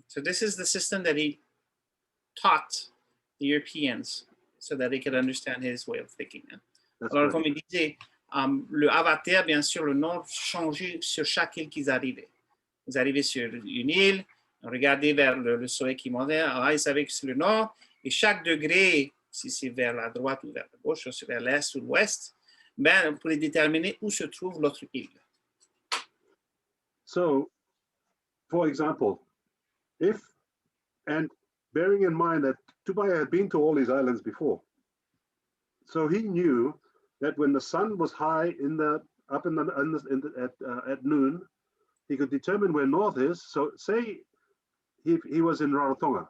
So this is the system that he taught the Europeans so that they could understand his way of thinking. Alors, comme il disait, le Avatar, bien sûr, le nord changeait sur chaque île qu'ils arrivaient. Vous arrivez sur une île, regardez vers le soleil qui montait, alors ils savaient que c'est le nord, et chaque degré, si c'est vers la droite ou vers la gauche, ou c'est vers l'est ou l'ouest, ben, on pourrait déterminer où se trouve l'autre île. So, for example, if, and bearing in mind that Tupaia had been to all these islands before, so he knew that when the sun was high at noon, he could determine where north is. So say he was in Rarotonga,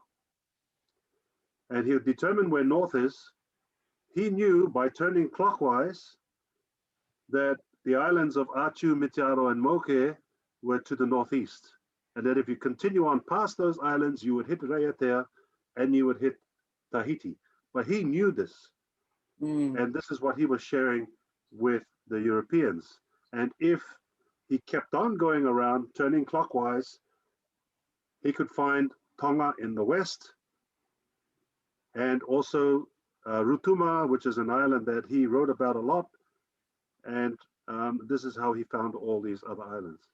and he would determine where north is. He knew by turning clockwise that the islands of Atu, Mitiaro, and Moke were to the northeast, and that if you continue on past those islands, you would hit Raiatea and you would hit Tahiti. But he knew this. And this is what he was sharing with the Europeans. And if he kept on going around, turning clockwise, he could find Tonga in the west, and also Rutuma, which is an island that he wrote about a lot. And this is how he found all these other islands.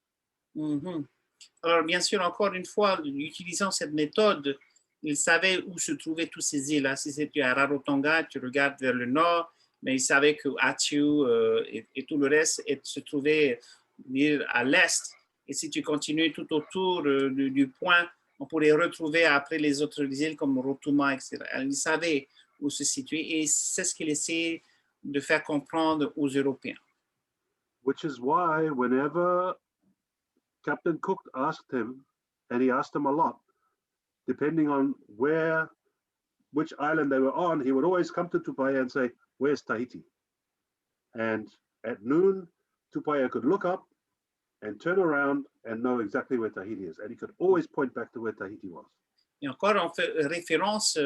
Alors, bien sûr, encore une fois, en utilisant cette méthode, il savait où se trouvaient toutes ces îles. Si c'était à Rarotonga, tu regardes vers le nord, mais il savait que Atiu et tout le reste se trouvaient à l'est. Et si tu continues tout autour du point, on pourrait retrouver après les autres îles comme Rotuma, etc. Il savait où se situer et c'est ce qu'il essayait de faire comprendre aux Européens. Which is why whenever Captain Cook asked him, and he asked him a lot, depending on which island they were on, he would always come to Tupaia and say, "Where's Tahiti?" And at noon, Tupaia could look up and turn around and know exactly where Tahiti is. And he could always point back to where Tahiti was. Et encore, on fait référence,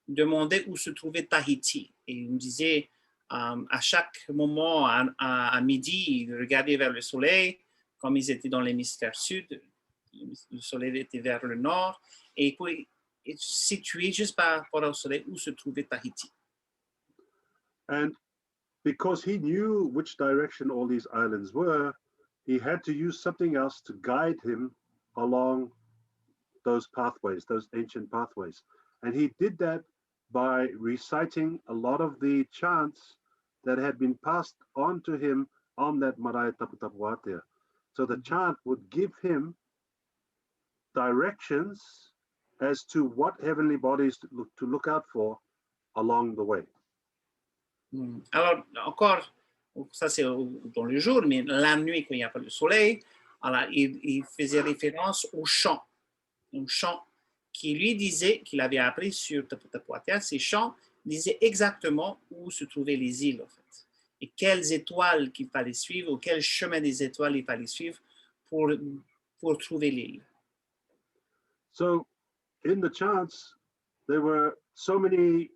demander où se trouvait Tahiti. Et il me disait, à chaque moment, à midi, il regardait vers le soleil, comme ils étaient dans l'hémisphère sud, le soleil était vers le nord, et il pouvait situer juste par rapport au soleil où se trouvait Tahiti. And because he knew which direction all these islands were, he had to use something else to guide him along those pathways, those ancient pathways. And he did that by reciting a lot of the chants that had been passed on to him on that marae taputapuatea. So the chant would give him directions as to what heavenly bodies to look out for along the way. Alors, encore, ça c'est dans le jour, mais la nuit, quand il n'y a pas le soleil, alors, il faisait référence au chant. Un chant qui lui disait, qu'il avait appris sur Taputapuatea, ces chants disaient exactement où se trouvaient les îles, en fait. Et quelles étoiles qu'il fallait suivre, ou quel chemin des étoiles il fallait suivre pour trouver l'île. So, in the chants, there were so many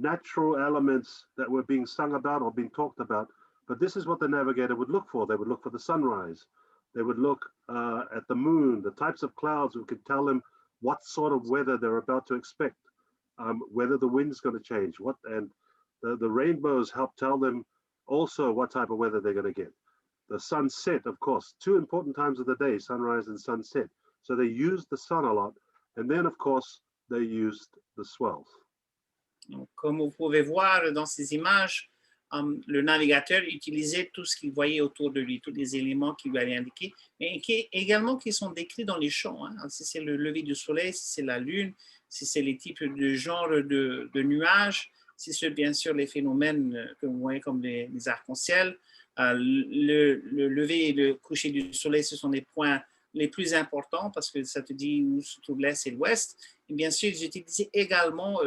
natural elements that were being sung about or being talked about. But this is what the navigator would look for. They would look for the sunrise. They would look at the moon, the types of clouds that could tell them what sort of weather they're about to expect, whether the wind's going to change, and the rainbows help tell them also what type of weather they're going to get. The sunset, of course, 2 important times of the day, sunrise and sunset. So they used the sun a lot. And then, of course, they used the swells. Donc, comme vous pouvez voir dans ces images, le navigateur utilisait tout ce qu'il voyait autour de lui, tous les éléments qui lui allaient indiquer, mais également qui sont décrits dans les chants. Hein. Si c'est le lever du soleil, si c'est la lune, si c'est les types de genres de nuages, si c'est bien sûr les phénomènes que vous voyez comme les arcs-en-ciel. Le lever et le coucher du soleil, ce sont les points les plus importants parce que ça te dit où se trouve l'est et l'ouest. Et bien sûr, ils utilisaient également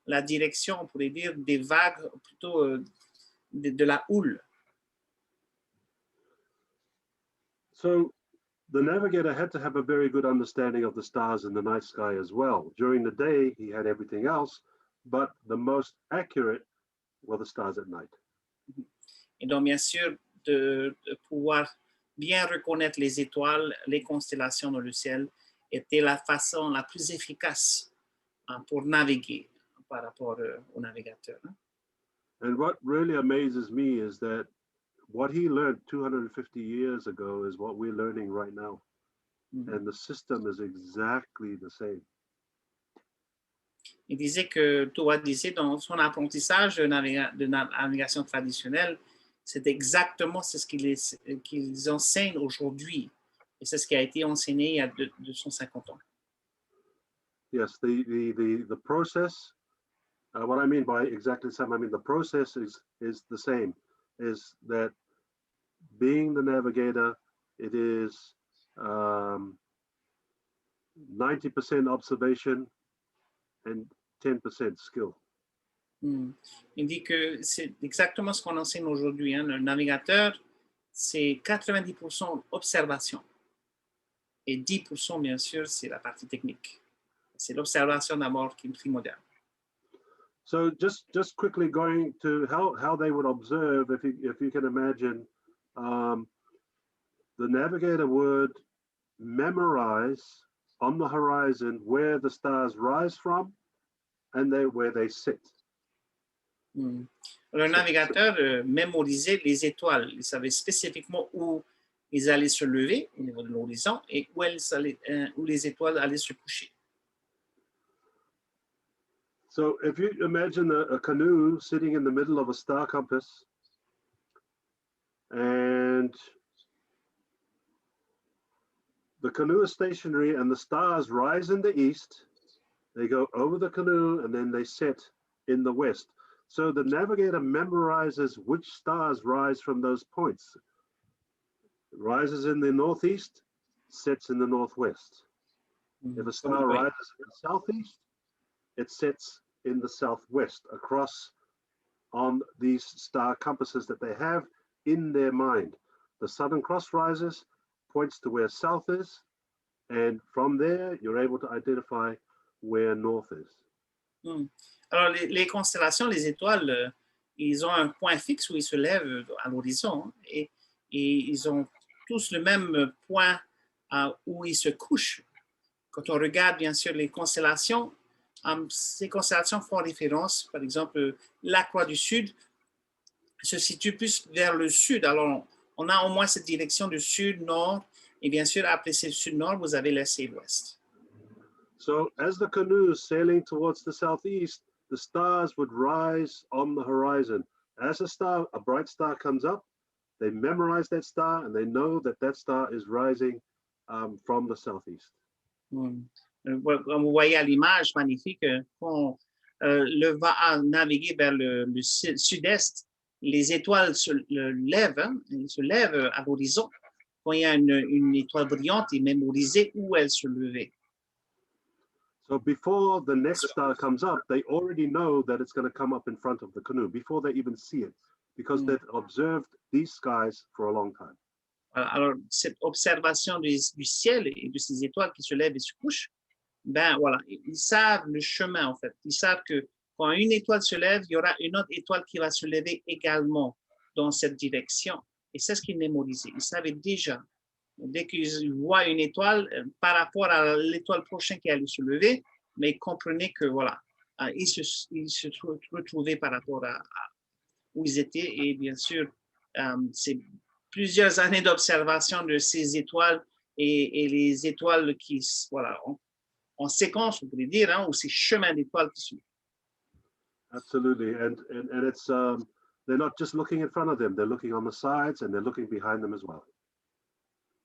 la direction, on pourrait dire, des vagues, plutôt de la houle. So the navigator had to have a very good understanding of the stars in the night sky as well. During the day, he had everything else, but the most accurate were the stars at night. Et donc, bien sûr, de pouvoir bien reconnaître les étoiles, les constellations dans le ciel, était la façon la plus efficace pour naviguer par rapport au navigateur. And what really amazes me is that what he learned 250 years ago is what we're learning right now. And the system is exactly the same. Il disait que Toa disait dans son apprentissage de navigation traditionnelle, c'est exactement ce qu'ils enseignent aujourd'hui. Et c'est ce qui a été enseigné il y a 250 ans. Yes, the process, what I mean by exactly the same, I mean the process is the same, is that being the navigator, it is 90% observation and 10% skill. Il dit que c'est exactement ce qu'on enseigne aujourd'hui. Hein. Le navigateur, c'est 90% observation et 10%, bien sûr, c'est la partie technique. C'est l'observation d'abord qui est primordiale. So just quickly going to how they would observe, if you can imagine, the navigator would memorize on the horizon where the stars rise from and where they sit. Le navigateur mémorisait les étoiles. Il savait spécifiquement où ils allaient se lever au niveau de l'horizon et où les étoiles allaient se coucher. So if you imagine a canoe sitting in the middle of a star compass, and the canoe is stationary and the stars rise in the east, they go over the canoe and then they set in the west. So the navigator memorizes which stars rise from those points. It rises in the northeast, sets in the northwest. If a star rises in the southeast, it sets in the southwest across on these star compasses that they have in their mind. The Southern Cross rises, points to where south is, and from there, you're able to identify where north is. Alors, les constellations, les étoiles, ils ont un point fixe où ils se lèvent à l'horizon et ils ont tous le même point où ils se couchent. Quand on regarde, bien sûr, les constellations, ces constellations font référence, par exemple, la Croix du Sud se situe plus vers le sud. Alors, on a au moins cette direction du sud-nord et bien sûr, après ce sud-nord, vous avez l'est et l'ouest. So as the canoe is sailing towards the southeast, the stars would rise on the horizon. As a bright star comes up, they memorize that star and they know that star is rising from the southeast. Comme vous voyez à l'image magnifique, quand le va naviguer vers le sud-est, les étoiles se lèvent à l'horizon. Quand il y a une étoile brillante, ils mémorisaient où elle se levait. So before the next star comes up, they already know that it's going to come up in front of the canoe before they even see it, because they've observed these skies for a long time. Alors, cette observation du ciel et de ces étoiles qui se lèvent et se couchent, ben voilà, ils savent le chemin en fait. Ils savent que quand une étoile se lève, il y aura une autre étoile qui va se lever également dans cette direction. Et c'est ce qu'ils mémorisaient. Ils savaient déjà, dès qu'ils voient une étoile par rapport à l'étoile prochaine qui allait se lever, mais ils comprenaient que voilà, ils se retrouvaient par rapport à où ils étaient. Et bien sûr, c'est plusieurs années d'observation de ces étoiles et les étoiles qui, voilà, en séquence, on pourrait dire, hein, ou ces chemins d'étoiles qui suivent. Absolutely, and it's they're not just looking in front of them; they're looking on the sides and they're looking behind them as well.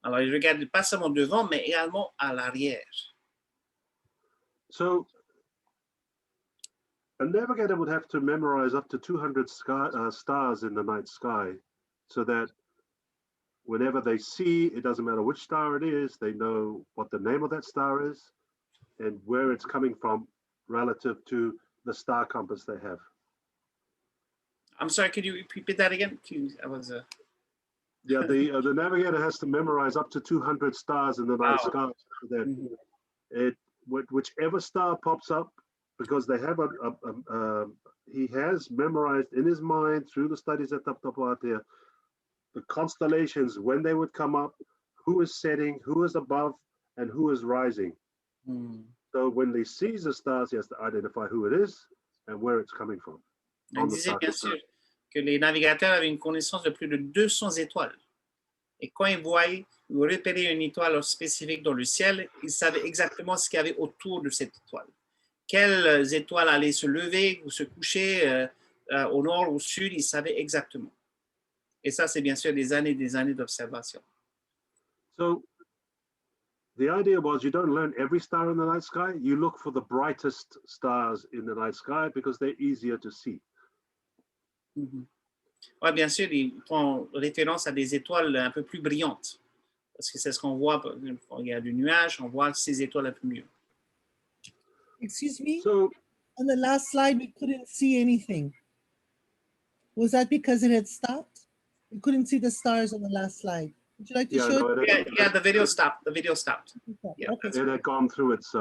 Alors, ils regardent pas seulement devant, mais également à l'arrière. So, a navigator would have to memorize up to 200 stars in the night sky, so that whenever they see, it doesn't matter which star it is, they know what the name of that star is and where it's coming from relative to the star compass they have. I'm sorry, could you repeat that again? Yeah, the navigator has to memorize up to 200 stars in the night sky, so that whichever star pops up, because they have he has memorized in his mind through the studies at Tupaia the constellations, when they would come up, who is setting, who is above, and who is rising. So when he sees the stars, he has to identify who it is and where it's coming from. On disait bien sûr que les navigateurs avaient une connaissance de plus de 200 étoiles. Et quand ils voyaient ou repéraient une étoile spécifique dans le ciel, ils savaient exactement ce qu'il y avait autour de cette étoile. Quelles étoiles allaient se lever ou se coucher au nord ou au sud, ils savaient exactement. Et ça, c'est bien sûr des années d'observation. So, the idea was you don't learn every star in the night sky. You look for the brightest stars in the night sky because they're easier to see. Oui, bien sûr, ils font référence à des étoiles un peu plus brillantes. Parce que c'est ce qu'on voit quand il y a du nuage, on voit ces étoiles un peu mieux. Excuse me? So, on the last slide, we couldn't see anything. Was that because it had stopped? We couldn't see the stars on the last slide. Would you like to show it? Yeah, the video stopped. The video stopped. Yeah, okay. It had gone through its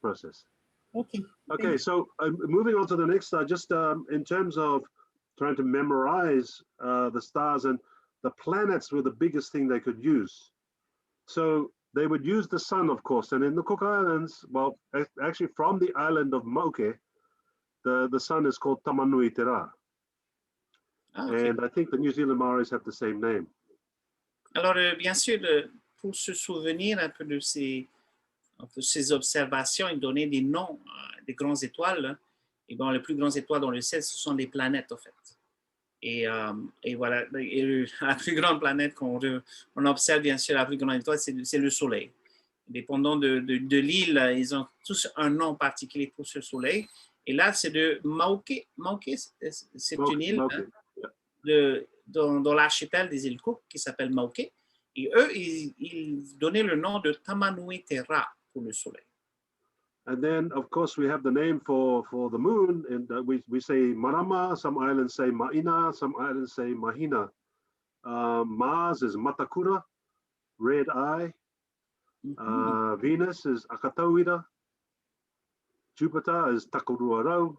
process. Okay. Okay, so moving on to the next slide, just in terms of trying to memorize the stars, and the planets were the biggest thing they could use. So they would use the sun, of course, and in the Cook Islands, well, actually from the island of Moke, the sun is called Tamanui Tera. Okay. And I think the New Zealand Maoris have the same name. Alors, bien sûr, pour se souvenir un peu de ces observations et donner des noms des grandes étoiles, et bon, les plus grandes étoiles dans le ciel, ce sont des planètes, en fait. Et voilà, et la plus grande planète qu'on observe, bien sûr, la plus grande étoile, c'est le Soleil. Dépendant de l'île, ils ont tous un nom particulier pour ce Soleil. Et là, c'est de Maoke. Maoke, c'est une île dans l'archipel des îles Cook qui s'appelle Maoke. Et eux, ils donnaient le nom de Tamanui Tera pour le Soleil. And then, of course, we have the name for the moon, and we say Marama, some islands say Ma'ina, some islands say Mahina. Mars is Matakura, red eye. Venus is Akatauira. Jupiter is Takuruarau.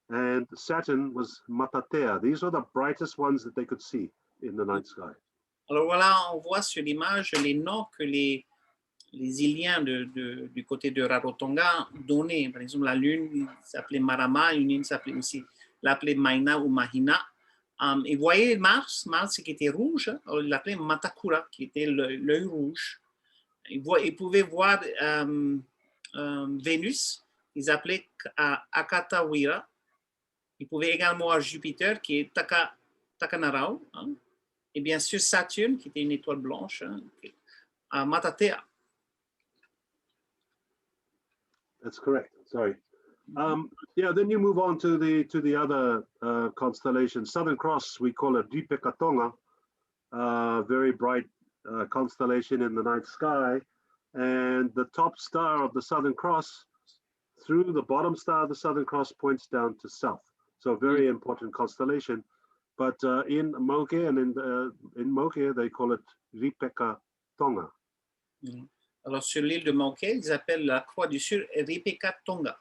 And Saturn was Matatea. These are the brightest ones that they could see in the night sky. Alors voilà, on voit sur l'image les noms que les Iliens du côté de Rarotonga donnaient. Par exemple, la lune s'appelait Marama, une île s'appelait aussi l'appelait Maina ou Mahina. Et vous voyez Mars qui était rouge, il l'appelait Matakura, qui était l'œil rouge. Ils pouvaient voir Vénus, ils appelaient Akatawira. Ils pouvaient également voir Jupiter, qui est Takanarau. Et bien sûr Saturne, qui était une étoile blanche, Matatea. That's correct. Sorry. Yeah, then you move on to the other constellation. Southern Cross, we call it Ripeka-Tonga, very bright constellation in the night sky. And the top star of the Southern Cross, through the bottom star of the Southern Cross, points down to south. So very important constellation. But in Moke and in Moke, they call it Ripeka-Tonga. Alors, sur l'île de Maoke, ils appellent la croix du Sud Ripeka-Tonga.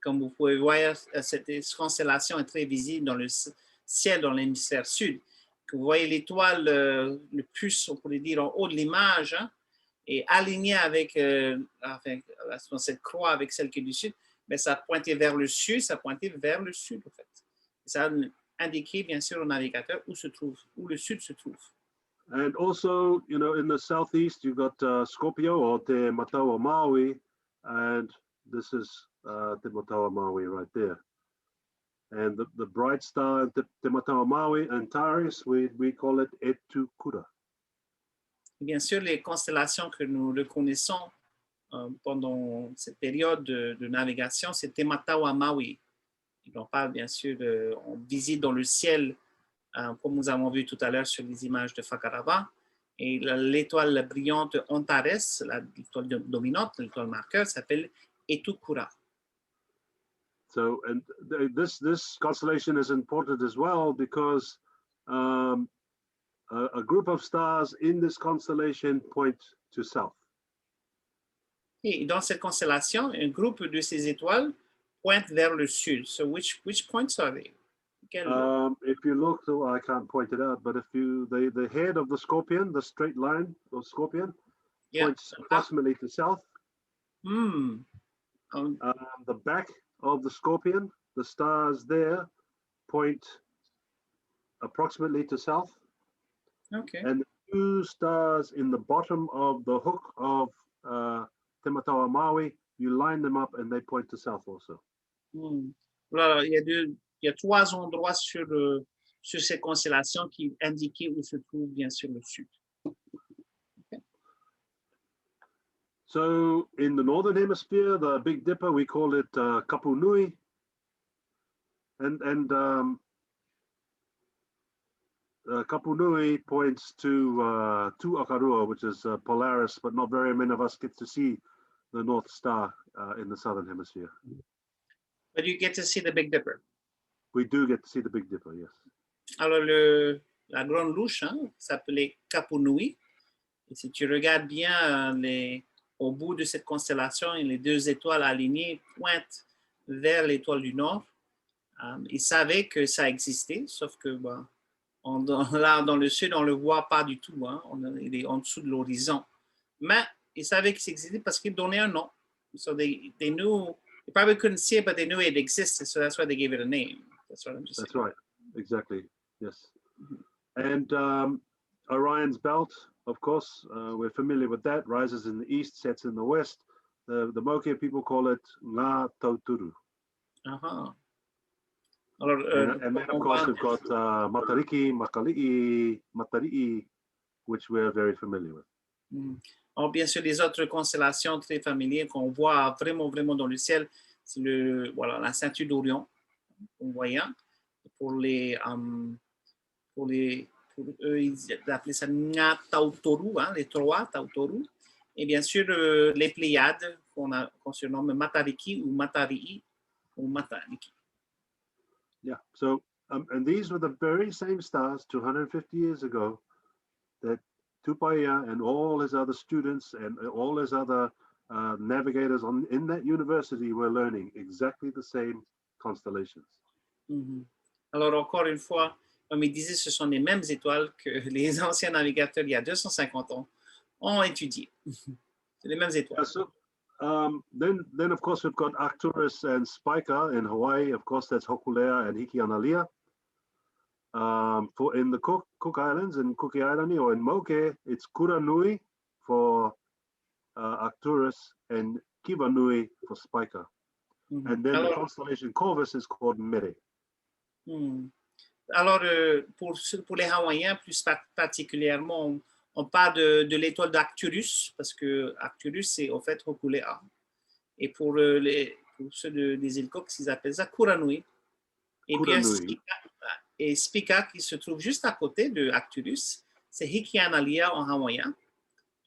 Comme vous pouvez voir, cette constellation est très visible dans le ciel dans l'hémisphère sud. Vous voyez l'étoile le plus, on pourrait dire, en haut de l'image, hein, et alignée avec cette croix avec celle qui est du sud, mais ça pointait vers le sud, ça pointait vers le sud, en fait. Et ça indiquait, bien sûr, au navigateur où le sud se trouve. And also, you know, in the southeast, you've got Scorpio or Te Matawa Maui, and this is Te Matawa Maui right there. And the bright star, Te Matawa Maui, Antares, we call it Etukura. Bien sûr, les constellations que nous reconnaissons pendant cette période de navigation, c'est Te Matawa Maui. On parle bien sûr, on visite dans le ciel, comme nous avons vu tout à l'heure sur les images de Fakarava, et l'étoile brillante Antares, l'étoile dominante, l'étoile marqueur, s'appelle Etukura. So, and this constellation is important as well because a group of stars in this constellation point to south. Et dans cette constellation, un groupe de ces étoiles pointe vers le sud. So which points are they? If you look, I can't point it out, but if you, the head of the scorpion, the straight line of scorpion, points approximately to south. The back of the scorpion, the stars there point approximately to south. Okay. And the two stars in the bottom of the hook of Te Matawa Maui, you line them up and they point to south also. Voilà, il y a trois endroits sur ces constellations qui indiquent où se trouve bien sûr le sud. Okay. So in the northern hemisphere, the Big Dipper, we call it Kapu Nui. And Kapu Nui points to Tuakarua, which is Polaris, but not very many of us get to see the North Star in the southern hemisphere. But you get to see the Big Dipper. We do get to see the Big Dipper, yes. Alors, la grande louche s'appelait Kapu Nui. Et si tu regardes bien au bout de cette constellation, les deux étoiles alignées pointent vers l'étoile du Nord. Ils savaient que ça existait, sauf que là, dans le sud, on ne le voit pas du tout. Hein. Il est en dessous de l'horizon. Mais ils savaient que ça existait parce qu'ils donnaient un nom. So they knew, they probably couldn't see it, but they knew it existed. So that's why they gave it a name. That's what I'm just saying. That's right. Exactly. Yes. And Orion's belt, of course, we're familiar with that. Rises in the east, sets in the west. The Moke people call it Ngā Tauturu. Alors, and then, of course, we've got Matariki, Makali'i, Matari'i, which we're very familiar with. Alors, bien sûr, les autres constellations très familières qu'on voit vraiment, vraiment dans le ciel, c'est la ceinture d'Orion, qu'on voit. Pour eux, ils appelaient ça Ngā Tautoru, les trois Tautoru. Et bien sûr, les Pléiades, qu'on surnomme Matariki ou Matari'i ou Matariki. Yeah, so, and these were the very same stars 250 years ago that Tupaia and all his other students and all his other navigators in that university were learning exactly the same constellations. Alors, encore une fois, comme il disait, ce sont les mêmes étoiles que les anciens navigateurs, il y a 250 ans, ont étudiées. C'est les mêmes étoiles. Yeah, so, then of course, we've got Arcturus and Spica in Hawaii. Of course, that's Hokulea and Hikianalia. For in the Cook Islands, in Kuki Airani or in Moke, it's Kuranui for Arcturus and Kivanui for Spica. And then the constellation Corvus is called Mere. Alors, pour les Hawaïens, plus particulièrement, on parle de l'étoile d'Arcturus, parce que Arcturus, c'est au fait Hokulea. Et pour ceux des îles Cook, ils appellent ça Kuranui. Et puis, Spica, qui se trouve juste à côté de Arcturus, c'est Hikianalia en hawaïen.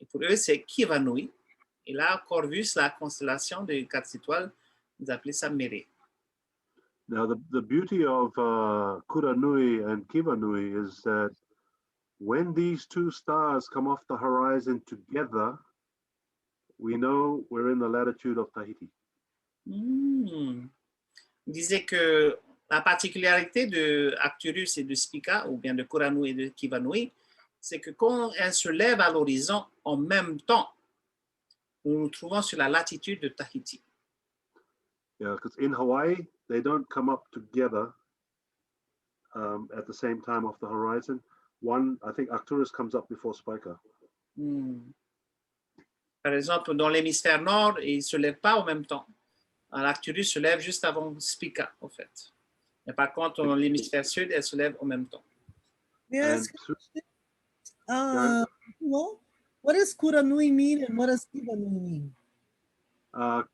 Et pour eux, c'est Kivanui. Et là, Corvus, la constellation des 4 étoiles, ils appellent ça Mere. Now, the beauty of Kuranui and Kivanui is that when these two stars come off the horizon together, we know we're in the latitude of Tahiti. Il disait que la particularité de Arcturus et de Spica, ou bien de Kuranui et de Kivanui, c'est que quand elles se lèvent à l'horizon en même temps, nous nous trouvons sur la latitude de Tahiti. Yeah, because in Hawaii, they don't come up together at the same time off the horizon. One, I think Arcturus comes up before Spica. Par exemple, dans l'hémisphère nord, ils ne se lèvent pas en même temps. Arcturus se lève juste avant Spica, en fait. Mais par contre, dans l'hémisphère sud, elles se lèvent en même temps. Yes. Well, what does Kuranui mean and what does Kivanui mean?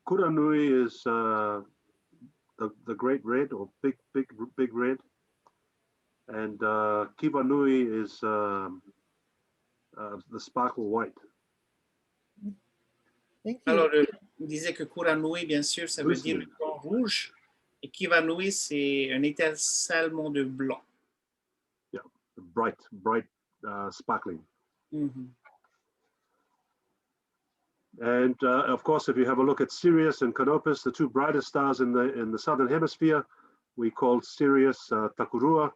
Kuranui is the great red or big red, and Kivanui is the sparkle white. Thank you. Alors, il disait que Kuranui, bien sûr, ça veut dire le grand rouge, et Kivanui, c'est un étincellement de blanc. Yeah, bright, sparkling. And of course, if you have a look at Sirius and Canopus, the two brightest stars in the southern hemisphere, we call Sirius Takurua,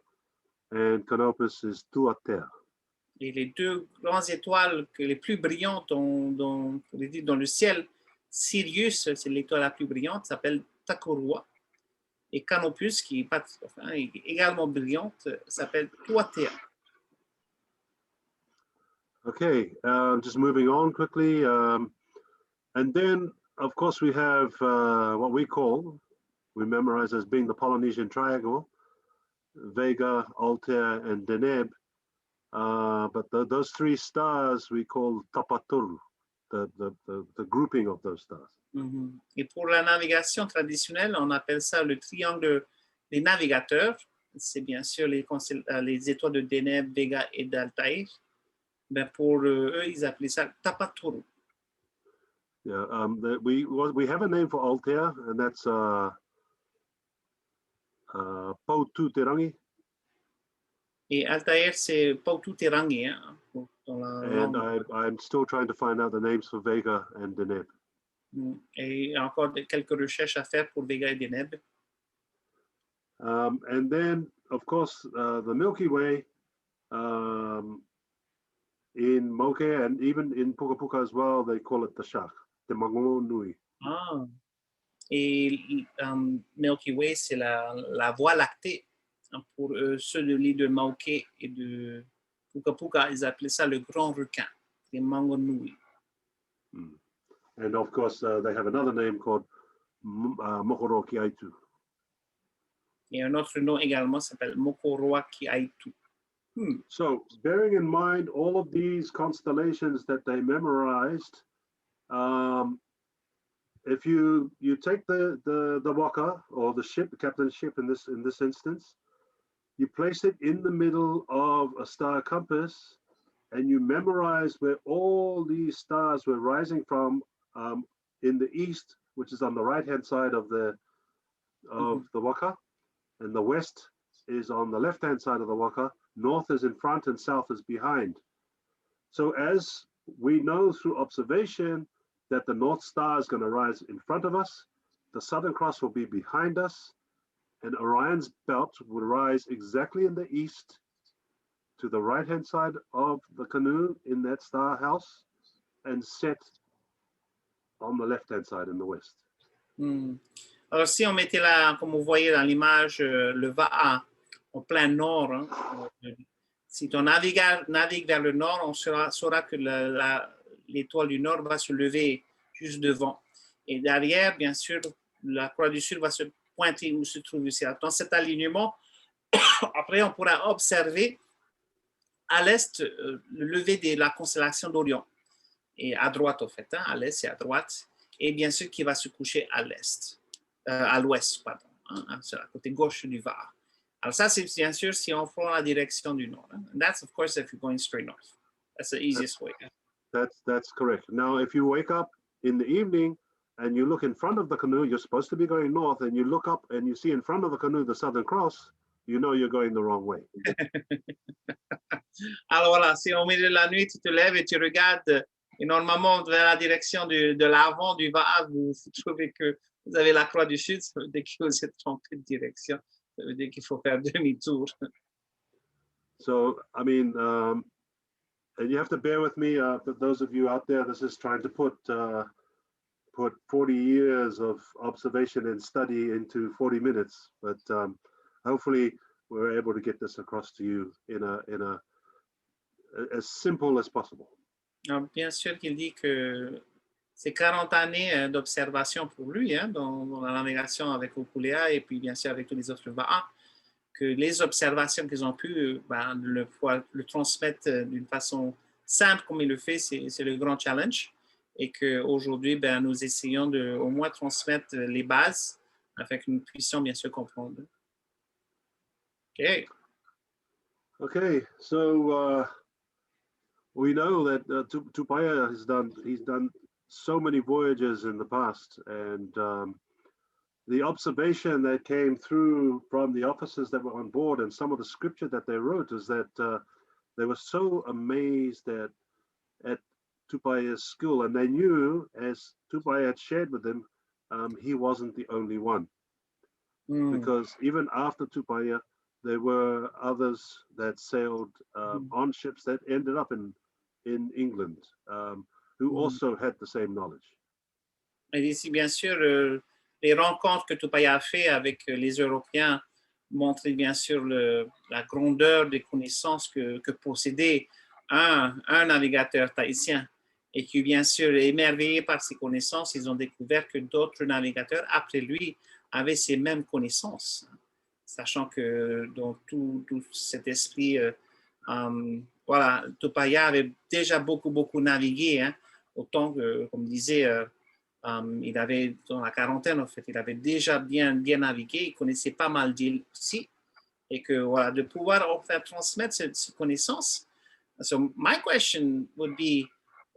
and Canopus is Teuatakiri. Et les deux grandes étoiles les plus brillantes dans le ciel, Sirius, c'est l'étoile la plus brillante, s'appelle Takurua. Et Canopus, qui est également brillante, s'appelle Teuatakiri. Okay, just moving on quickly. And then, of course, we have what we memorize as being the Polynesian triangle, Vega, Altair, and Deneb. But those three stars we call Tapatoru, the grouping of those stars. Et pour la navigation traditionnelle, on appelle ça le triangle des navigateurs. C'est bien sûr les étoiles de Deneb, Vega et d'Altair. Ben pour eux, ils appelaient ça Tapatoru. Yeah, we have a name for Altair, and that's Poututerangi. Et Altair, c'est Poututerangi. And I'm still trying to find out the names for Vega and Deneb. Et il y a encore quelques recherches à faire pour Vega et Deneb. And then, of course, the Milky Way in Moke and even in Puka Puka as well, they call it the Shak, the Mangonui. Ah. Et Milky Way, c'est la voie lactée. Pour ceux de l'île de Maoke et de Puka Puka, ils appelaient ça le grand requin, les Mangonui. And of course, they have another name called Mokoro Kiaitu. Et un autre nom également s'appelle Mokoroa Kiaitu. So, bearing in mind all of these constellations that they memorized, if you take the waka or the ship, the captain's ship in this instance, you place it in the middle of a star compass, and you memorize where all these stars were rising from in the east, which is on the right-hand side of the waka, and the west is on the left-hand side of the waka. North is in front and south is behind. So as we know through observation that the North Star is going to rise in front of us, the Southern Cross will be behind us, and Orion's belt will rise exactly in the east to the right-hand side of the canoe in that star house and set on the left-hand side in the west. Alors si on mettait là, comme vous voyez dans l'image, le Va'a en plein nord, hein, si on navigue vers le nord, on saura que l'étoile du nord va se lever juste devant. Et derrière, bien sûr, la croix du sud va se pointer où se trouve le ciel. Dans cet alignement, après, on pourra observer à l'est le lever de la constellation d'Orion. Et à droite, en fait, hein, à l'est et à droite. Et bien sûr, qui va se coucher à l'est, à l'ouest, pardon, hein, sur la côté gauche du Var. Alors ça, c'est bien sûr si on prend la direction du nord. Hein. And that's, of course, if you're going straight north. That's the easiest way. That's correct. Now, if you wake up in the evening and you look in front of the canoe, you're supposed to be going north, and you look up and you see in front of the canoe the Southern Cross, you know you're going the wrong way. Alors voilà, si au milieu de la nuit, tu te lèves et tu regardes Et normalement, vers la direction de l'avant du va, vous trouvez que vous avez la croix du sud, ça veut dire que vous êtes trompé de direction. Ça veut dire qu'il faut faire demi-tour. So, I mean, and you have to bear with me, for those of you out there, this is trying to put 40 years of observation and study into 40 minutes, but hopefully we're able to get this across to you in a as simple as possible. Alors, bien sûr qu'il dit que c'est 40 années d'observation pour lui, hein, dans la navigation avec Okule'a et puis bien sûr avec tous les autres va'a, que les observations qu'ils ont pu le transmettre d'une façon simple comme il le fait, c'est le grand challenge. Et qu'aujourd'hui, nous essayons de au moins transmettre les bases afin que nous puissions bien sûr comprendre. OK. Okay, so we know that Tupaia he's done so many voyages in the past, and the observation that came through from the officers that were on board and some of the scripture that they wrote is that they were so amazed at Tupaia's skill, and they knew, as Tupaia had shared with them, he wasn't the only one. Because even after Tupaia, there were others that sailed on ships that ended up in England, who also had the same knowledge. Et ici, bien sûr, les rencontres que Tupaia a fait avec les Européens montraient bien sûr la grandeur des connaissances que possédait un navigateur tahitien. Et qui, bien sûr, émerveillés par ses connaissances, ils ont découvert que d'autres navigateurs, après lui, avaient ces mêmes connaissances. Sachant que dans tout cet esprit, voilà, Tupaia avait déjà beaucoup navigué, hein, autant que, comme disait, il avait, dans la quarantaine, en fait, il avait déjà bien navigué, il connaissait pas mal d'îles aussi, et que, voilà, de pouvoir en faire transmettre cette connaissance. So my question would be,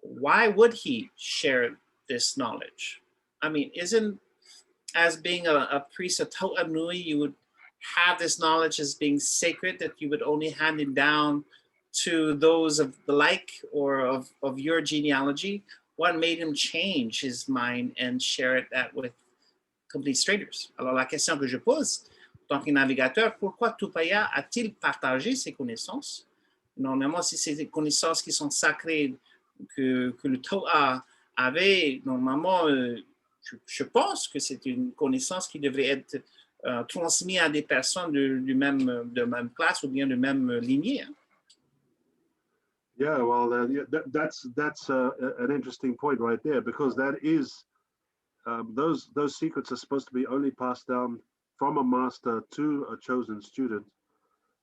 why would he share this knowledge? I mean, isn't, as being a priest of Teuatakiri, you would have this knowledge as being sacred, that you would only hand it down to those of the like or of your genealogy? What made him change his mind and share that with complete strangers? Alors la question que je pose, en tant que navigateur, pourquoi Tupaia a-t-il partagé ses connaissances? Normalement, si c'est des connaissances qui sont sacrées, que le Toa avait, normalement, je pense que c'est une connaissance qui devrait être transmise à des personnes de même classe ou bien de même lignée. Hein. Yeah, well, that's an interesting point right there, because that is those secrets are supposed to be only passed down from a master to a chosen student.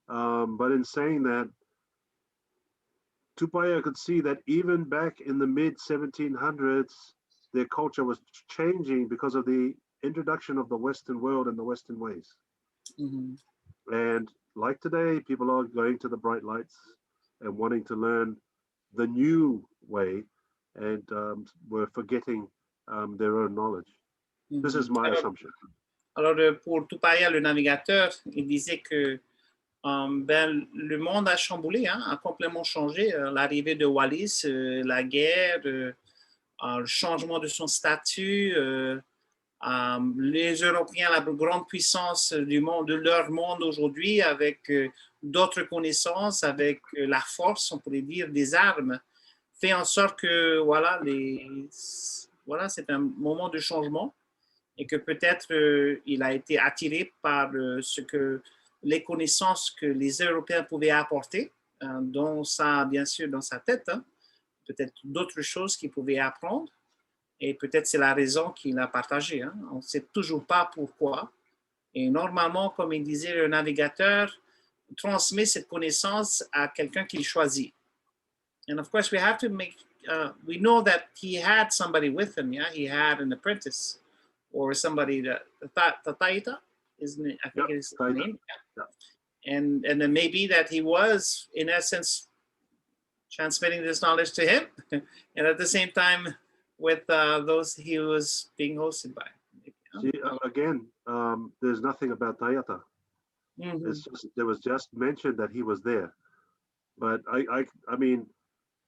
But in saying that, Tupaia could see that even back in the mid 1700s, their culture was changing because of the introduction of the Western world and the Western ways. Mm-hmm. And like today, people are going to the bright lights and wanting to learn the new way, and we're forgetting their own knowledge. Mm-hmm. This is my assumption. Alors, pour Tupaia, le navigateur, il disait que le monde a chamboulé, hein, a complètement changé. L'arrivée de Wallis, la guerre, le changement de son statut, les Européens, la plus grande puissance du monde, de leur monde aujourd'hui, avec d'autres connaissances, avec la force, on pourrait dire, des armes, fait en sorte que voilà, c'est un moment de changement et que peut-être il a été attiré par les connaissances que les Européens pouvaient apporter, bien sûr, dans sa tête, hein, peut-être d'autres choses qu'il pouvait apprendre. Et peut-être c'est la raison qu'il a partagée. Hein. On ne sait toujours pas pourquoi. Et normalement, comme il disait, le navigateur transmet cette connaissance à quelqu'un qu'il choisit. And of course, we have to we know that he had somebody with him. Yeah, he had an apprentice or somebody that Taita, isn't it? I think it's the name. Yeah. And then maybe that he was, in essence, transmitting this knowledge to him, and at the same time, with those he was being hosted by. See, again, there's nothing about Tayata. Mm-hmm. There was just mentioned that he was there, but I mean,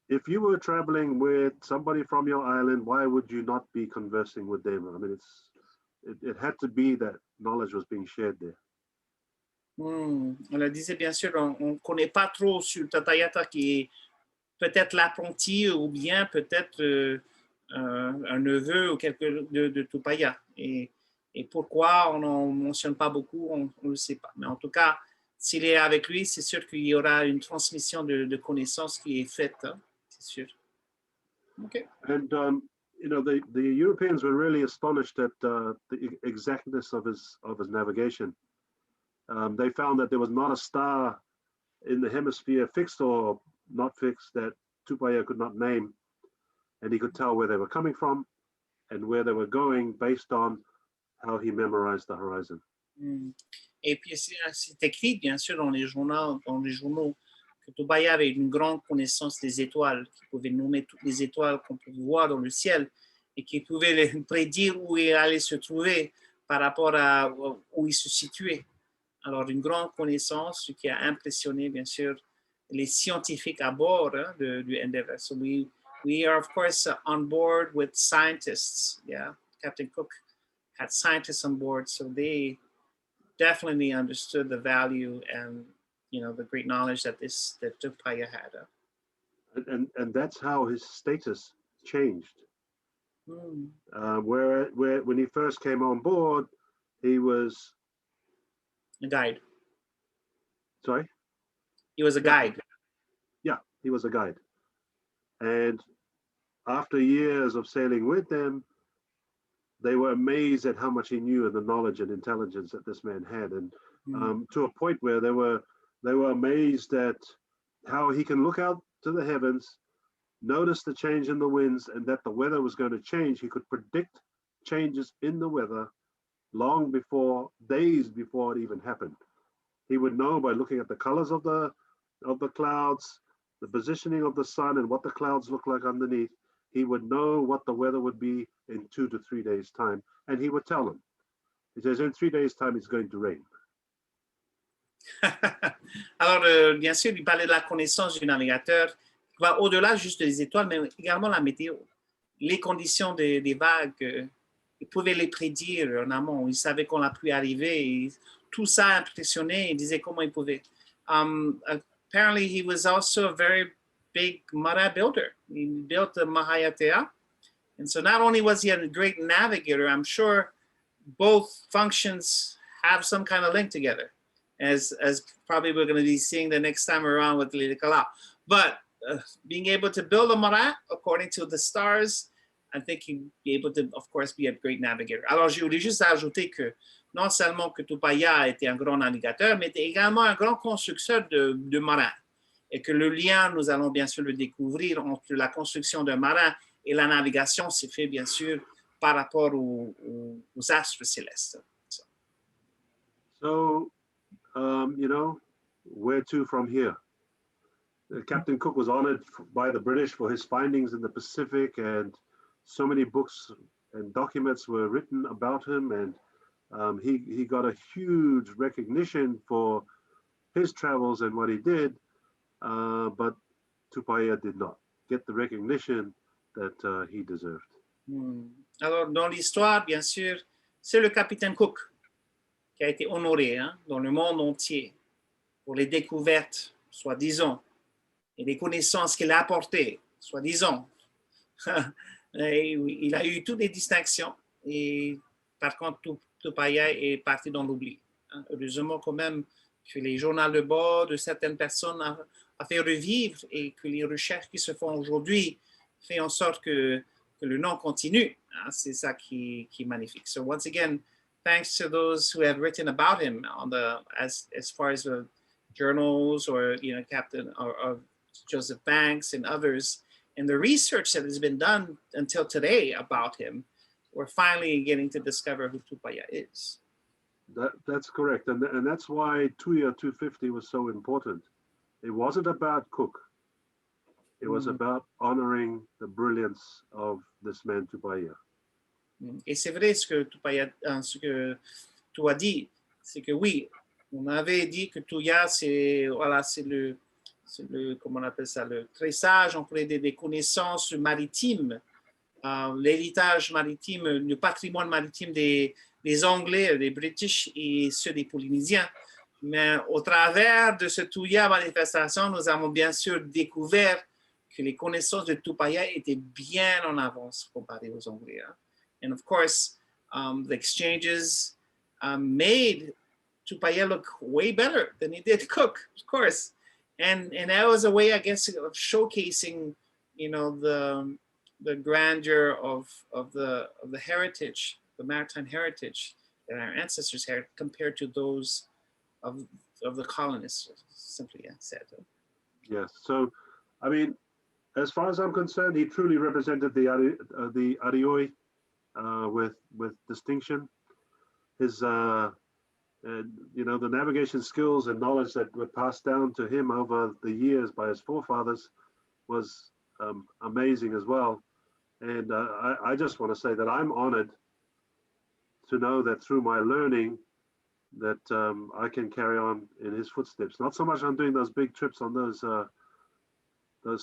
if you were traveling with somebody from your island, why would you not be conversing with them? I mean, it had to be that knowledge was being shared there. On le disait bien sûr, on ne connaît pas trop sur Tatayata qui est peut-être l'apprenti ou bien peut-être un neveu ou quelque de Tupaia. Et pourquoi on n'en mentionne pas beaucoup, on ne le sait pas. Mais en tout cas, s'il est avec lui, c'est sûr qu'il y aura une transmission de connaissances qui est faite, hein, c'est sûr. Okay. And you know, the Europeans were really astonished at the exactness of his navigation. They found that there was not a star in the hemisphere, fixed or not fixed, that Tupaia could not name, and he could tell where they were coming from and where they were going based on how he memorized the horizon. Et puis c'est écrit bien sûr dans les journaux que Tupaia avait une grande connaissance des étoiles, qu'il pouvait nommer toutes les étoiles qu'on pouvait voir dans le ciel et qu'il pouvait les prédire où il allait se trouver par rapport à où il se situait. Alors, une grande connaissance, ce qui a impressionné, bien sûr, les scientifiques à bord du Endeavour. So we are, of course, on board with scientists. Yeah, Captain Cook had scientists on board, so they definitely understood the value and, you know, the great knowledge that Tupaia had. And that's how his status changed. Where when he first came on board, he was a guide. Sorry? He was a guide. Yeah, he was a guide. And after years of sailing with them, they were amazed at how much he knew and the knowledge and intelligence that this man had. And to a point where they were amazed at how he can look out to the heavens, notice the change in the winds, and that the weather was going to change. He could predict changes in the weather long before, days before it even happened. He would know by looking at the colors of the clouds, the positioning of the sun, and what the clouds look like underneath. He would know what the weather would be in 2 to 3 days' time, and he would tell them. He says, in 3 days' time, it's going to rain. Alors, bien sûr, il parlait de la connaissance du navigateur qui va au-delà juste des étoiles, mais également la météo, les conditions des vagues. Il pouvait les prédire en amont. Il savait qu'on a pu arriver. Et tout ça impressionnait. Il disait comment il pouvait. Apparently, he was also a very big mara builder. He built the Mahayatea. And so not only was he a great navigator, I'm sure both functions have some kind of link together, as probably we're going to be seeing the next time around with Lilikalā. But being able to build a mara according to the stars, I think he'd be able to, of course, be a great navigator. Alors, je voulais juste ajouter que non seulement que Tupaia était un grand navigateur, mais était également un grand constructeur de marins. Et que le lien, nous allons bien sûr le découvrir entre la construction d'un marin et la navigation, s'est fait bien sûr par rapport aux astres célestes. So you know, where to from here? Captain Cook was honored by the British for his findings in the Pacific, and so many books and documents were written about him, and he got a huge recognition for his travels and what he did, but Tupaia did not get the recognition that he deserved. Alors, dans l'histoire, bien sûr, c'est le capitaine Cook qui a été honoré dans le monde entier pour les découvertes, soi-disant, et les connaissances qu'il a apportées, soi-disant. Il a eu toutes les distinctions, et par contre, Tupaia est parti dans l'oubli. Heureusement quand même que les journaux de bord de certaines personnes a fait revivre et que les recherches qui se font aujourd'hui font en sorte que le nom continue. C'est ça qui est magnifique. So once again, thanks to those who have written about him on as far as the journals or Captain or Joseph Banks and others, and the research that has been done until today about him. We're finally getting to discover who Tupaia is. That's correct, and that's why ATUA 250 was so important. It wasn't about Cook. It was about honoring the brilliance of this man Tupaia. Et c'est vrai ce que tu as dit, c'est que oui, on avait dit que Tupaia c'est le comment on appelle ça, le tressage, on pourrait dire des connaissances maritimes, l'héritage maritime, le patrimoine maritime des Anglais, des British et ceux des Polynésiens. Mais au travers de ce Tupaia manifestation, nous avons bien sûr découvert que les connaissances de Tupaia étaient bien en avance comparées aux Anglais. Hein. And of course, the exchanges made Tupaia look way better than he did Cook, of course. And that was a way, I guess, of showcasing, you know, the grandeur of the heritage, the maritime heritage that our ancestors had compared to those of the colonists, simply said. Yes. So, I mean, as far as I'm concerned, he truly represented the Arioi with distinction. His, you know, the navigation skills and knowledge that were passed down to him over the years by his forefathers was amazing as well. And I just want to say that I'm honored to know that through my learning that I can carry on in his footsteps. Not so much on doing those big trips on those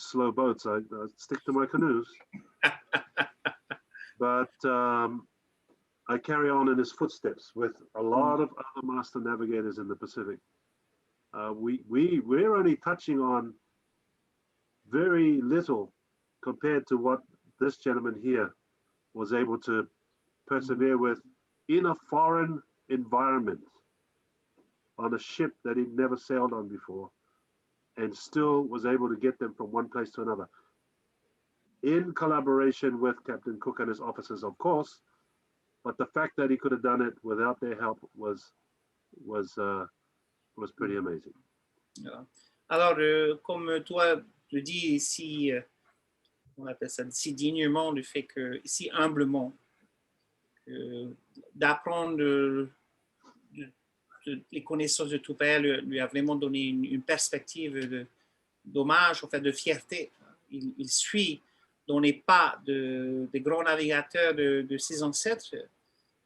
slow boats. I stick to my canoes. But I carry on in his footsteps with a lot of other master navigators in the Pacific. We're only touching on very little compared to what this gentleman here was able to persevere with in a foreign environment on a ship that he'd never sailed on before, and still was able to get them from one place to another in collaboration with Captain Cook and his officers, of course. But the fact that he could have done it without their help was pretty amazing. Yeah. Alors, comme toi le dis si on appelle ça si dignement, du fait que si humblement d'apprendre les connaissances de Tupaia lui a vraiment donné une perspective d'hommage, en fait, de fierté. Il suit dans les pas des grands navigateurs de ses ancêtres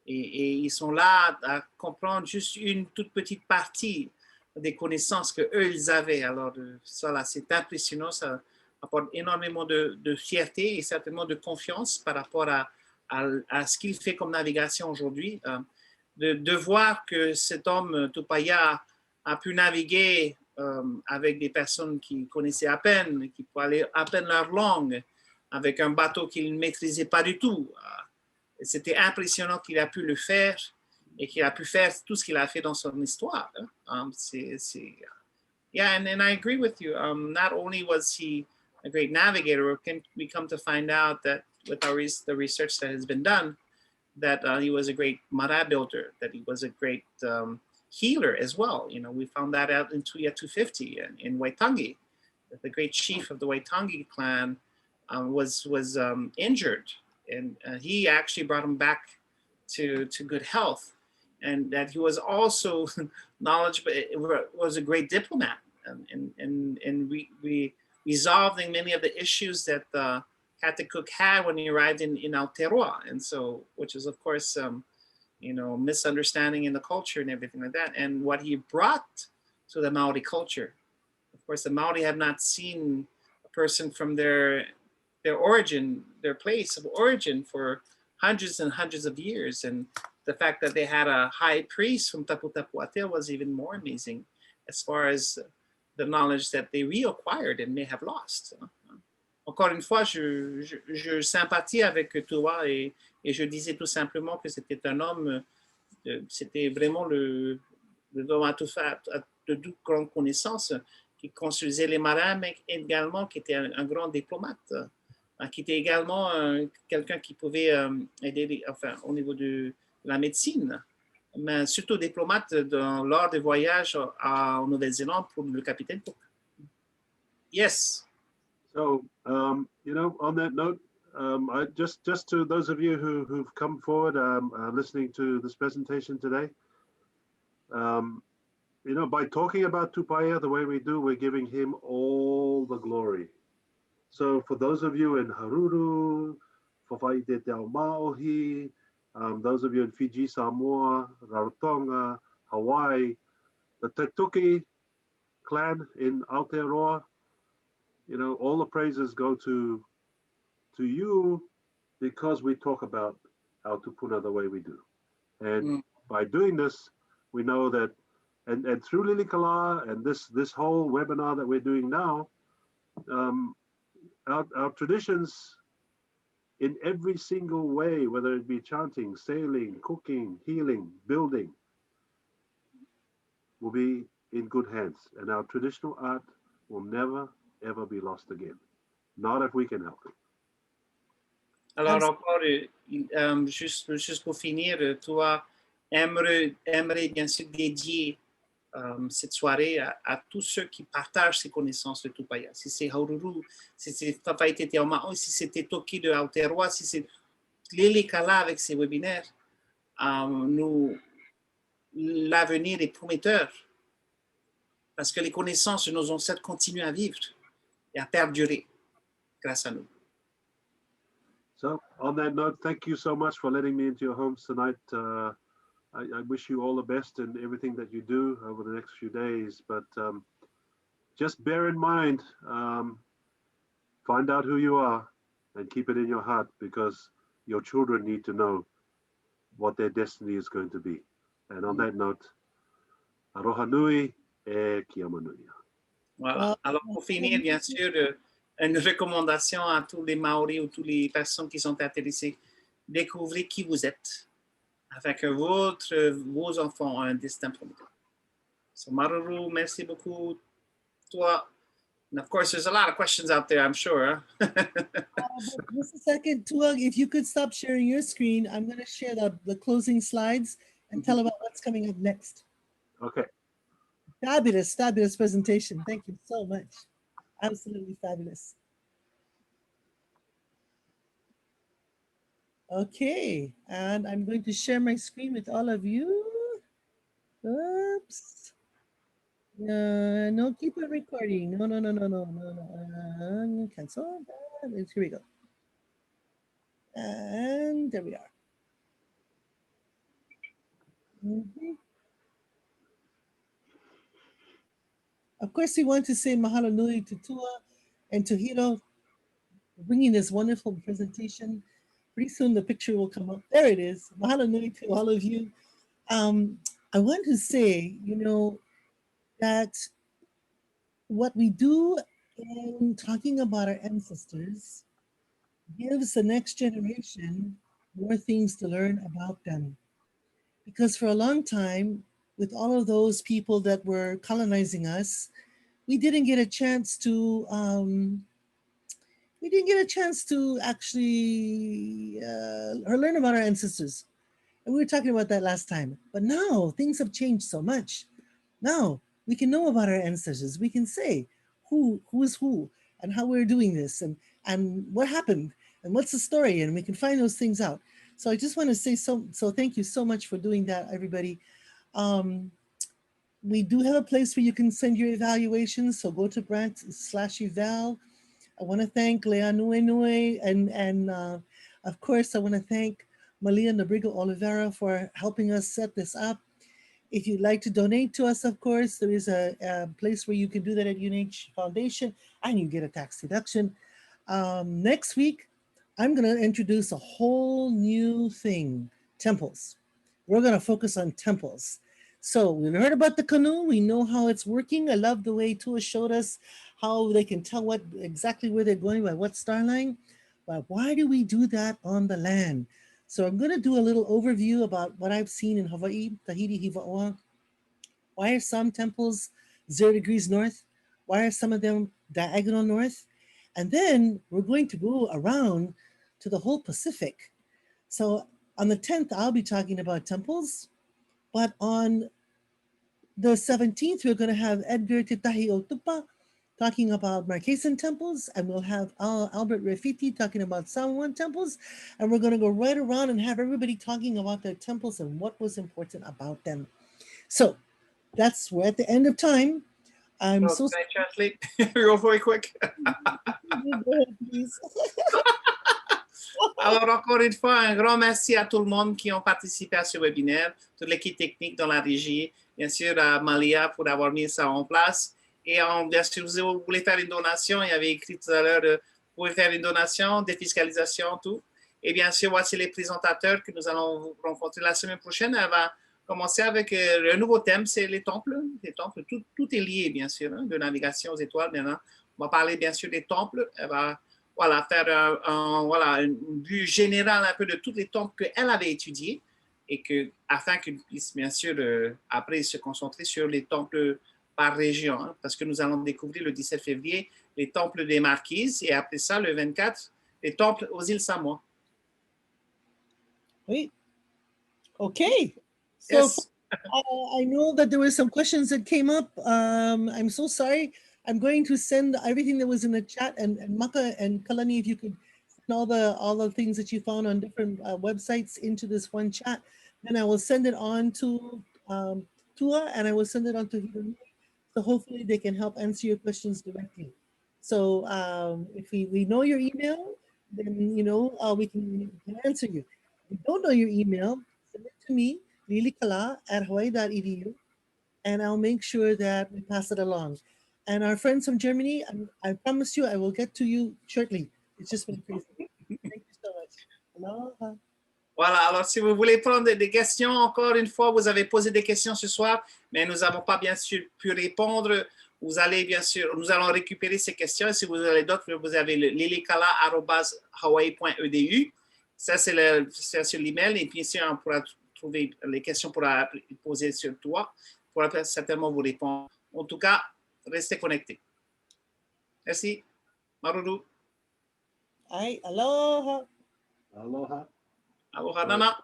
et ils sont là à comprendre juste une toute petite partie des connaissances qu'eux, ils avaient. Alors, ça, là, c'est impressionnant, ça apporte énormément de fierté et certainement de confiance par rapport à ce qu'il fait comme navigation aujourd'hui. De voir que cet homme, Tupaia, a pu naviguer avec des personnes qui connaissaient à peine, qui parlaient à peine leur langue, avec un bateau qu'il ne maîtrisait pas du tout. C'était impressionnant qu'il a pu le faire et qu'il a pu faire tout ce qu'il a fait dans son histoire. Yeah, and I agree with you. Not only was he a great navigator, we come to find out that with the research that has been done, that he was a great mara builder, that he was a great healer as well. You know, we found that out in Tuia 250 in Waitangi, that the great chief of the Waitangi clan was injured, and he actually brought him back to good health, and that he was also knowledgeable, was a great diplomat, and we resolving many of the issues that Captain Cook had when he arrived in Aotearoa, and so, which is of course, you know, misunderstanding in the culture and everything like that, and what he brought to the Maori culture. Of course, the Maori have not seen a person from their origin, their place of origin, for hundreds and hundreds of years, and the fact that they had a high priest from Teuatakiri was even more amazing, as far as the knowledge that they reacquired and may have lost. Encore une fois, je sympathie avec toi et je disais tout simplement que c'était un homme, c'était vraiment le homme de toute grande connaissance, qui construisait les marins, mais également qui était un grand diplomate, qui était également quelqu'un qui pouvait aider, enfin, au niveau de la médecine, mais surtout diplomate lors des voyages en Nouvelle-Zélande pour le capitaine Cook. Yes. So, you know, on that note, I just to those of you who've come forward listening to this presentation today, you know, by talking about Tupaia the way we do, we're giving him all the glory. So for those of you in Haruru, Whawhaite Te Ao Maohi, those of you in Fiji, Samoa, Rarotonga, Hawaii, the Te Tuki clan in Aotearoa, all the praises go to you, because we talk about our tupuna the way we do. And by doing this, we know that, and through Lilikalā and this whole webinar that we're doing now, our traditions in every single way, whether it be chanting, sailing, cooking, healing, building, will be in good hands. And our traditional art will never, ever be lost again. Not if we can help it. Alors encore, juste pour finir, toi aimerais bien sûr dédier cette soirée à tous ceux qui partagent ces connaissances de Tupaia. Si c'est Haururu, si c'est Whawhaite Te Aoma'o, si c'était Toki de Aotearoa, si c'est Lilikalā avec ses webinaires, l'avenir est prometteur parce que les connaissances de nos ancêtres continuent à vivre et à perdurer grâce à nous. So, on that note, thank you so much for letting me into your homes tonight. I wish you all the best in everything that you do over the next few days. But just bear in mind, find out who you are and keep it in your heart, because your children need to know what their destiny is going to be. And on that note, aroha nui e kia manui. Voilà. Alors, pour finir, bien sûr, une recommandation à tous les Maoris ou toutes les personnes qui sont intéressées, découvrez qui vous êtes, afin que vos enfants ont un destin prometteur. So, Maruru, merci beaucoup, toi. And of course, there's a lot of questions out there, I'm sure. Just a second, Tuag, if you could stop sharing your screen, I'm going to share the closing slides and tell about what's coming up next. Okay. Fabulous, fabulous presentation. Thank you so much. Absolutely fabulous. Okay, and I'm going to share my screen with all of you. Oops. No, keep it recording. No. Cancel. Here we go. And there we are. Of course, we want to say mahalo nui to Tua and to Hiro for bringing this wonderful presentation. Pretty soon the picture will come up. There it is. Mahalo nui to all of you. I want to say, that what we do in talking about our ancestors gives the next generation more things to learn about them. Because for a long time, with all of those people that were colonizing us, we didn't get a chance to actually learn about our ancestors. And we were talking about that last time. But now things have changed so much. Now we can know about our ancestors. We can say who is who and how we're doing this and what happened and what's the story, and we can find those things out. So I just want to say so thank you so much for doing that, everybody. We do have a place where you can send your evaluations, so go to brand/eval. I want to thank Lea Nui and of course I want to thank Malia Nobrega-Olivera for helping us set this up. If you'd like to donate to us, of course, there is a place where you can do that at UNH Foundation and you get a tax deduction. Next week, I'm going to introduce a whole new thing, temples. We're going to focus on temples. So we've heard about the canoe. We know how it's working. I love the way Tua showed us how they can tell exactly where they're going by what star line. But why do we do that on the land? So I'm going to do a little overview about what I've seen in Hawaii, Tahiti, Hivaoa. Why are some temples 0 degrees north? Why are some of them diagonal north? And then we're going to go around to the whole Pacific. So on the 10th, I'll be talking about temples. But on the 17th, we're going to have Edgar Titahi Otupa talking about Marquesan temples, and we'll have Albert Refiti talking about Samoan temples, and we're going to go right around and have everybody talking about their temples and what was important about them. So we're at the end of time. Can I translate real very quick? Go ahead, please. Alors, encore une fois, un grand merci à tout le monde qui ont participé à ce webinaire, toute l'équipe technique dans la régie, bien sûr à Malia pour avoir mis ça en place. Et bien sûr, si vous voulez faire une donation, il y avait écrit tout à l'heure, vous pouvez faire une donation, défiscalisation, tout. Et bien sûr, voici les présentateurs que nous allons rencontrer la semaine prochaine. Elle va commencer avec un nouveau thème, c'est les temples. Les temples, tout est lié, bien sûr, hein, de navigation aux étoiles. Maintenant, on va parler bien sûr des temples. Elle va faire voilà, une vue générale un peu de tous les temples qu'elle avait étudiés et afin qu'elle puisse bien sûr après se concentrer sur les temples par région, hein, parce que nous allons découvrir le 17 février les temples des Marquises et après ça, le 24, les temples aux îles Samoa. Oui. Okay. So Yes. I know that there were some questions that came up. I'm so sorry. I'm going to send everything that was in the chat and Maka and Kalani, if you could send all the things that you found on different websites into this one chat, then I will send it on to Tua and I will send it on to Hironui. So hopefully they can help answer your questions directly. So if we know your email, then we can answer you. If we don't know your email, send it to me, Lilikalā@hawaii.edu, and I'll make sure that we pass it along. And our friends from Germany, I promise you, I will get to you shortly. It's just been crazy. Thank you so much. Aloha. Voilà, alors si vous voulez prendre des questions, encore une fois, vous avez posé des questions ce soir, mais nous n'avons pas bien sûr pu répondre. Vous allez bien sûr, nous allons récupérer ces questions. Et si vous avez d'autres, vous avez le lilikalā@hawaii.edu. Ça, c'est sur l'email. Et puis ici, on pourra trouver les questions pour poser sur toi. On pourra certainement vous répondre. En tout cas, restez connectés. Merci. Maruru. Ai, aloha. Aloha. Aloha, Nana.